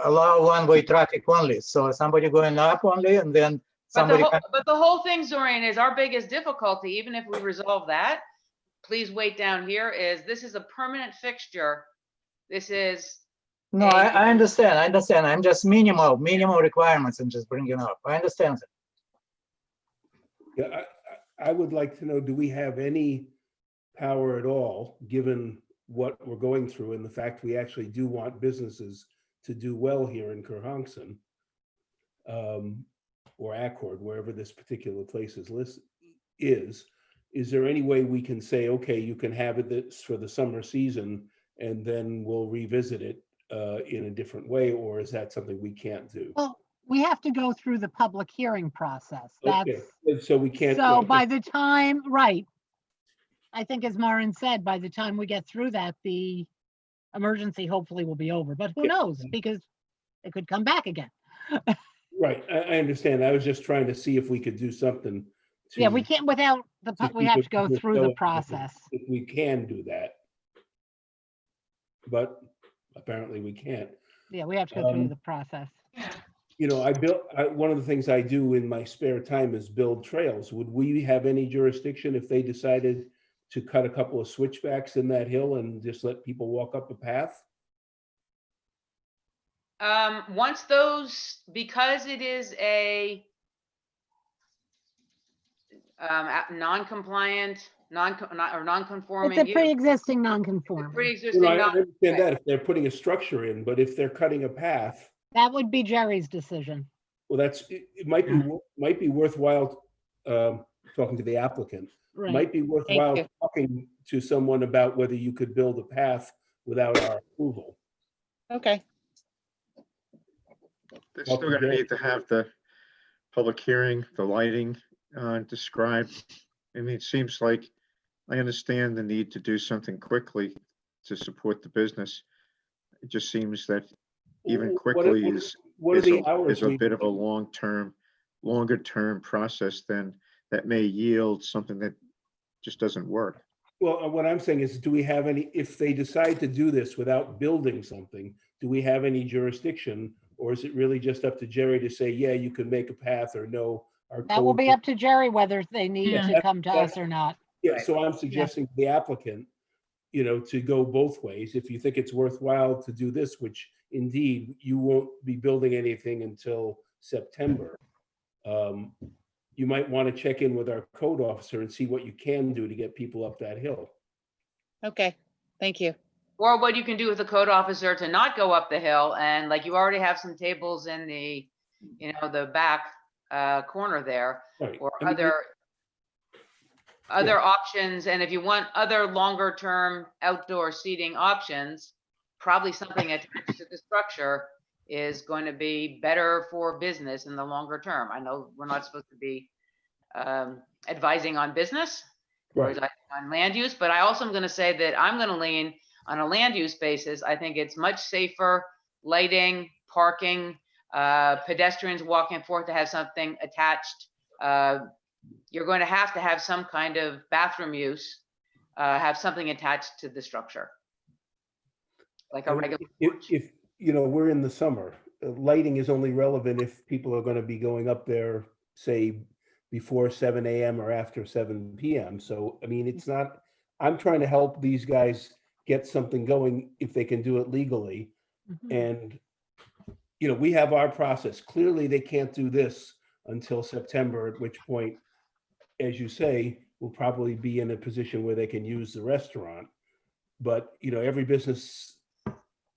allow one-way traffic only. So somebody going up only, and then somebody. But the whole thing, Zoran, is our biggest difficulty. Even if we resolve that, please wait down here. This is a permanent fixture. This is. No, I understand. I understand. I'm just minimal requirements. I'm just bringing up. I understand that. Yeah, I would like to know, do we have any power at all, given what we're going through and the fact we actually do want businesses to do well here in Kerhonkson, or Accord, wherever this particular place is there any way we can say, okay, you can have it for the summer season and then we'll revisit it in a different way, or is that something we can't do? Well, We have to go through the public hearing process. That's, Okay, so we can't. so by the time, right. I think as Maren said, by the time we get through that, the emergency hopefully will be over, but who Yeah. knows? Because it could come back again. Right, I understand. I was just trying to see if we could do something. Yeah, we can't without the, we have to go through the process. If we can do that. But apparently we can't. Yeah, we have to go through the process. You know, one of the things I do in my spare time is build trails. Would we have any jurisdiction if they decided to cut a couple of switchbacks in that hill and just let people walk up a path? Once those, because it is a non-compliant, or non-conforming. It's a pre-existing non-conforming. Pre-existing. I understand that if they're putting a structure in, but if they're cutting a path. That would be Jerry's decision. Well, it might be worthwhile talking to the applicant. Right. Might be worthwhile talking to someone about whether you could build a path without our approval. Okay. They're still going to need to have the public hearing, the lighting described. I mean, it seems like I understand the need to do something quickly to support the business. It just seems that even quickly is a bit of a longer term process than that may yield something that just doesn't work. Well, what I'm saying is, do we have any, if they decide to do this without building something, do we have any jurisdiction? Or is it really just up to Jerry to say, yeah, you can make a path, or no? That will be up to Jerry whether they need to come to us or not. Yeah, so I'm suggesting to the applicant, you know, to go both ways. If you think it's worthwhile to do this, which indeed you won't be building anything until September, you might want to check in with our code officer and see what you can do to get people up that hill. Okay, thank you. Or what you can do with the code officer to not go up the hill, and like you already have some tables in the, you know, the back corner there, Right. or I mean, other options. And if you want other longer term outdoor seating options, probably something attached to the structure is going to be better for business in the longer term. I know we're not supposed to be advising on business or Right. on land use, but I also am going to say that I'm going to lean on a land use basis. I think it's much safer, lighting, parking, pedestrians walking forth to have something attached. You're going to have some kind of bathroom use, have something attached to the structure, like a regular. If you know, we're in the summer, lighting is only relevant if people are going to be going up there, say, before 7 a.m. or after 7 p.m. So, I mean, it's not, I'm trying to help these guys get something going if they can do it legally. And, you know, we have our process. Clearly, they can't do this until September, at which point, as you say, we'll probably be in a position where they can use the restaurant. But, you know, every business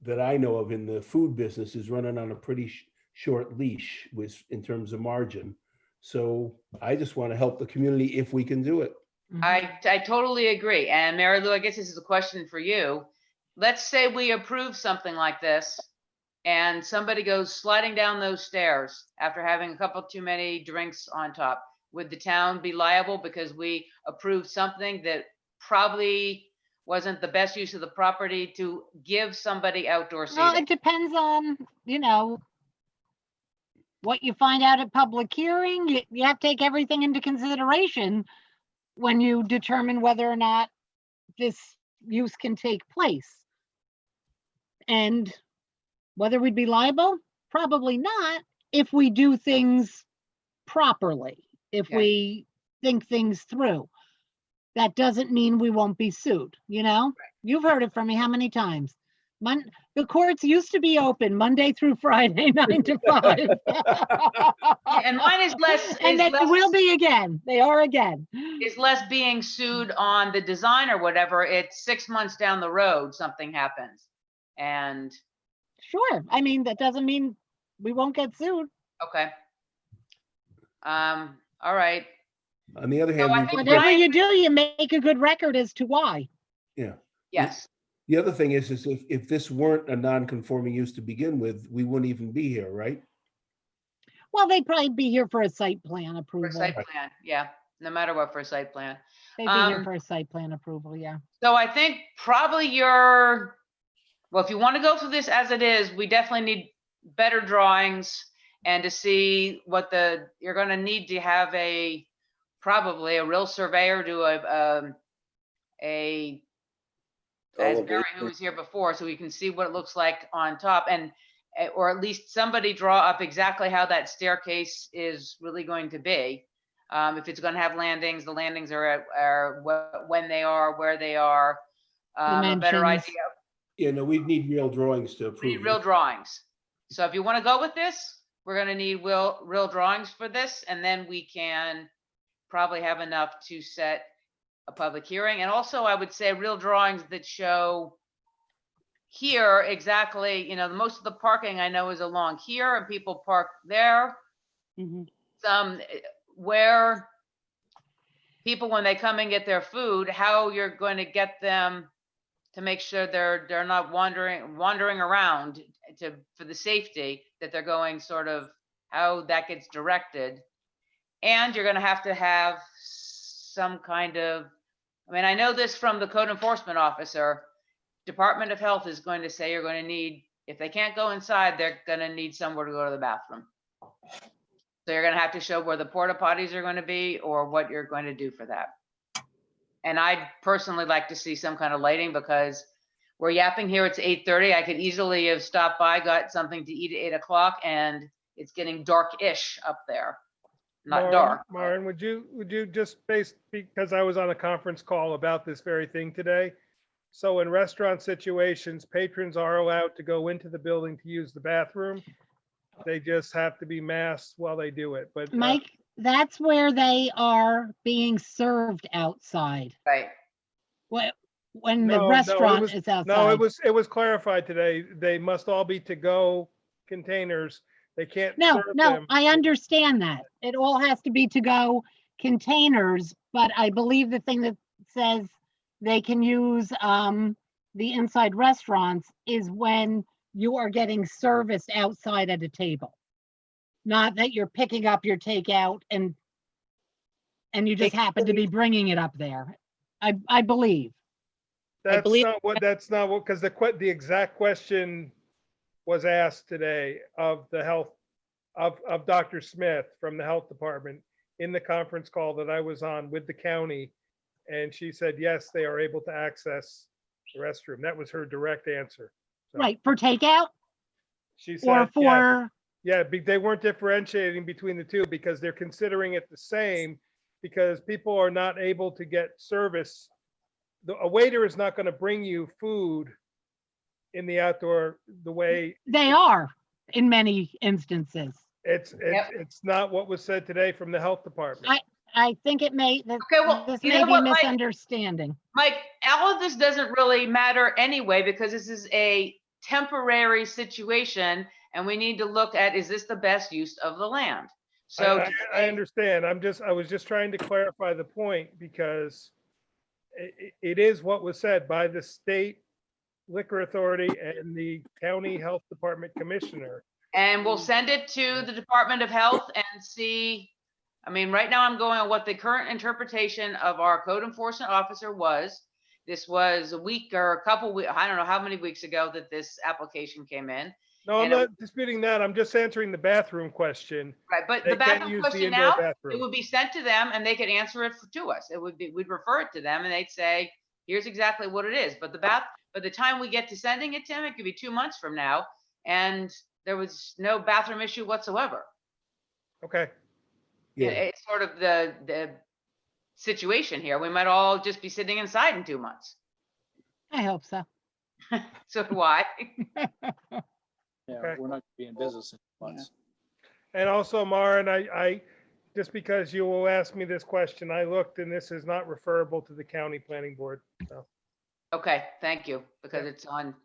that I know of in the food business is running on a pretty short leash in terms of margin. So I just want to help the community if we can do it. I totally agree. And Mary Lou, I guess this is a question for you. Let's say we approve something like this and somebody goes sliding down those stairs after having a couple too many drinks on top. Would the town be liable because we approved something that probably wasn't the best use of the property to give somebody outdoor seating? Well, it depends on, you know, what you find out at public hearing. You have to take everything into consideration when you determine whether or not this use can take place. And whether we'd be liable, probably not, if we do things properly, if we think things through. That doesn't mean we won't be sued, you know? Right. You've heard it from me how many times? The courts used to be open Monday through Friday, 9 to 5. And mine is less. And they will be again. They are again. Is less being sued on the design or whatever. It's 6 months down the road, something happens. And sure. I mean, that doesn't mean we won't get sued. Okay. All right. On the other hand, whatever you do, you make a good record as to why. Yeah. Yes. The other thing is if this weren't a non-conforming use to begin with, we wouldn't even be here, right? Well, they'd probably be here for a site plan For approval. a site plan, yeah, no matter what, for a site plan. They'd be here for a site plan approval, yeah. So I think probably well, if you want to go through this as it is, we definitely need better drawings and to see what you're going to need to have probably a real surveyor do as Barry, who was here before, so we can see what it looks like on top, and or at least somebody draw up exactly how that staircase is really going to be. If it's going to have landings, the landings are when they are, where they are, a better Dimensions. idea. Yeah, no, we'd need real drawings to We approve. need real drawings. So if you want to go with this, we're going to need real drawings for this, and then we can probably have enough to set a public hearing. And also, I would say real drawings that show here exactly, most of the parking I know is along here, and people park there. Some where people, when they come and get their food, how you're going to get them to make sure they're not wandering around for the safety, that they're going sort of how that gets directed. And you're going to have some kind of, I know this from the code enforcement officer, Department of Health is going to say you're going to need, if they can't go inside, they're going to need somewhere to go to the bathroom. So you're going to have to show where the porta potties are going to be or what you're going to do for that. And I'd personally like to see some kind of lighting, because we're yapping here. It's 8:30. I could easily have stopped by, got something to eat at 8 o'clock, and it's getting dark-ish up there. Not dark. Maren, would you just because I was on a conference call about this very thing today. So in restaurant situations, patrons are allowed to go into the building to use the bathroom. They just have to be masked while they do it. But Mike, that's where they are being served outside. Right. When the restaurant is outside. No, it was clarified today. They must all be to-go containers. They can't serve them. I understand that. It all has to be to-go containers, but I believe the thing that says they can use the inside restaurants is when you are getting serviced outside at a table. Not that you're picking up your takeout and you just happen to be bringing it up there. I believe. That's not what, because the exact question was asked today of the health, of Dr. Smith from the health department in the conference call that I was on with the county. And she said, yes, they are able to access the restroom. That was her direct answer. So, right, for takeout? She said, yeah, they weren't differentiating between the two because they're considering it the same, because people are not able to get service. A waiter is not going to bring you food in the outdoor the way they are in many instances. It's not what was said today from the health department. I think it may, this may be misunderstanding. Mike, all of this doesn't really matter anyway, because this is a temporary situation and we need to look at, is this the best use of the land? So I understand. I was just trying to clarify the point, because it is what was said by the state liquor authority and the county health department commissioner. And we'll send it to the Department of Health and see. Right now I'm going on what the current interpretation of our code enforcement officer was. This was a week or a couple weeks, I don't know how many weeks ago that this application came in. No, I'm not disputing that. I'm just answering the bathroom question. Right, but the bathroom question now, it would be sent to them and they could answer it to us. We'd refer it to them and they'd say, here's exactly what it is. But by the time we get to sending it to them, it could be 2 months from now, and there was no bathroom issue whatsoever. Okay. Yeah. It's sort of the situation here. We might all just be sitting inside in 2 months. I hope so. So do I. Yeah, we're not being business in months. And also, Maren, I just because you will ask me this question, I looked and this is not referable to the county planning board. So. Okay, thank you, because it's on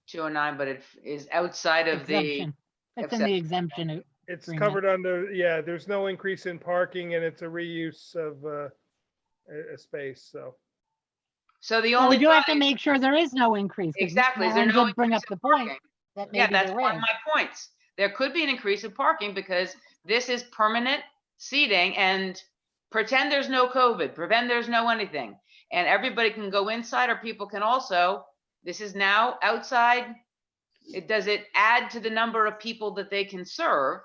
209, but it is outside of exemption. It's in the exemption. It's covered under, there's no increase in parking and it's a reuse of a space, so. So the only we do have to make sure there is no increase. Exactly. There bring up the point that maybe that's one of my points. There could be an increase in parking because this is permanent seating, and pretend there's no COVID, pretend there's no anything. And everybody can go inside, or people can also, this is now outside. Does it add to the number of people that they can serve?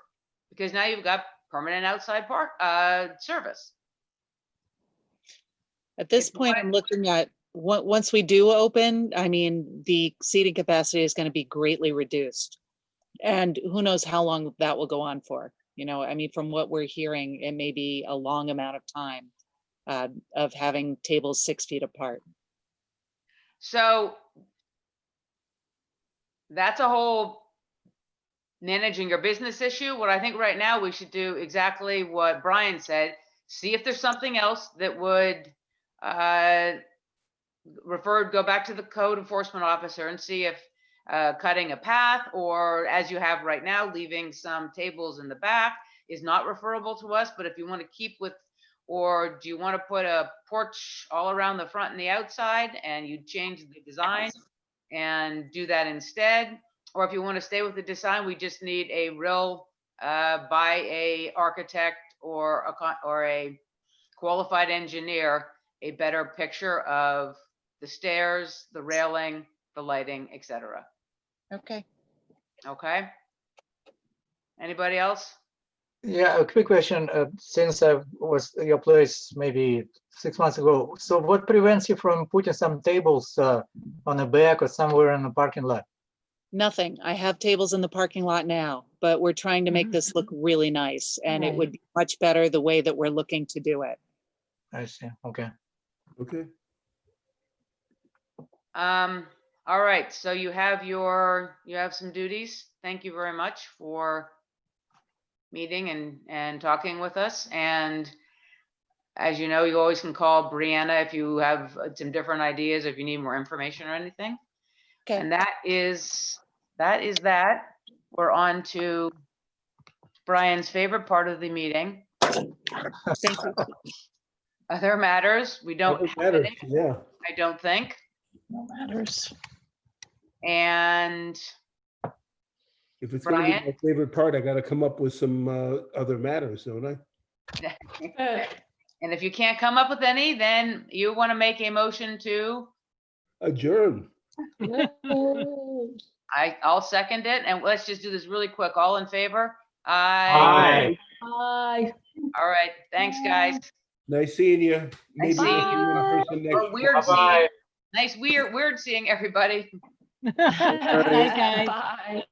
Because now you've got permanent outside service. At this point, I'm looking at, once we do open, I mean, the seating capacity is going to be greatly reduced. And who knows how long that will go on for. You know, I mean, from what we're hearing, it may be a long amount of time of having tables 6 feet apart. So that's a whole managing your business issue. What I think right now we should do exactly what Brian said, see if there's something else that would go back to the code enforcement officer and see if cutting a path, or as you have right now, leaving some tables in the back is not referable to us. But if you want to keep with, or do you want to put a porch all around the front and the outside and you change the design and do that instead? Or if you want to stay with the design, we just need a real by a architect or a qualified engineer, a better picture of the stairs, the railing, the lighting, etc. Okay. Okay. Anybody else? Yeah, a quick question. Since I was at your place maybe 6 months ago, so what prevents you from putting some tables on the back or somewhere in the parking lot? Nothing. I have tables in the parking lot now, but we're trying to make this look really nice, and it would be much better the way that we're looking to do it. I see. Okay. Okay. All right, so you have some duties. Thank you very much for meeting and talking with us. And as you know, you always can call Brianna if you have some different ideas, if you need more information or anything. Okay. And that is that. We're on to Brian's favorite part of the meeting. Thank you. Other matters, we don't have Matter. any, Yeah. I don't think. No matters. And If it's going to be my favorite part, I got to come up with some other matters, don't I? and if you can't come up with any, then you want to make a motion to Adjourn. I'll second it, and let's just do this really quick. All in favor? Aye. Aye. All right. Thanks, guys. Nice seeing you. Maybe seeing we'll see you in person next Or weird Bye-bye. seeing. Nice, weird seeing everybody. Night, guys. Bye.